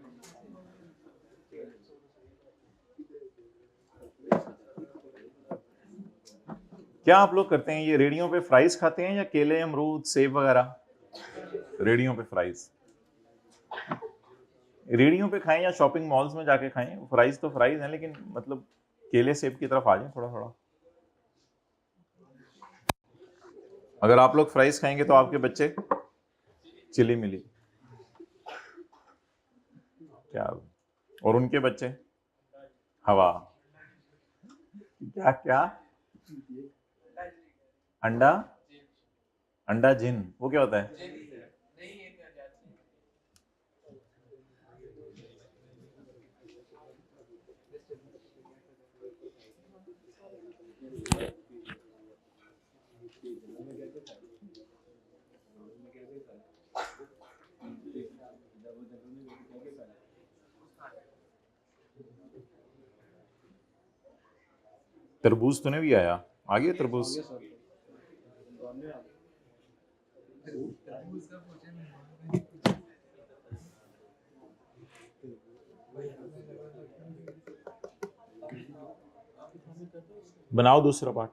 क्या आप लोग करते हैं, ये रेडियो पे फ्राइज खाते हैं या केले अमरूद सेब वगैरह? रेडियो पे फ्राइज, रेडियो पे खाएं या शॉपिंग मॉल्स में जाके खाएं, फ्राइज तो फ्राइज हैं, लेकिन मतलब केले सेब की तरफ आ जाए थोड़ा थोड़ा। अगर आप लोग फ्राइज खाएंगे तो आपके बच्चे चिली मिली क्या, और उनके बच्चे हवा क्या क्या, अंडा, अंडा जिन, वो क्या होता है? तरबूज तूने भी आया, आ गया तरबूज। बनाओ दूसरा पार्ट।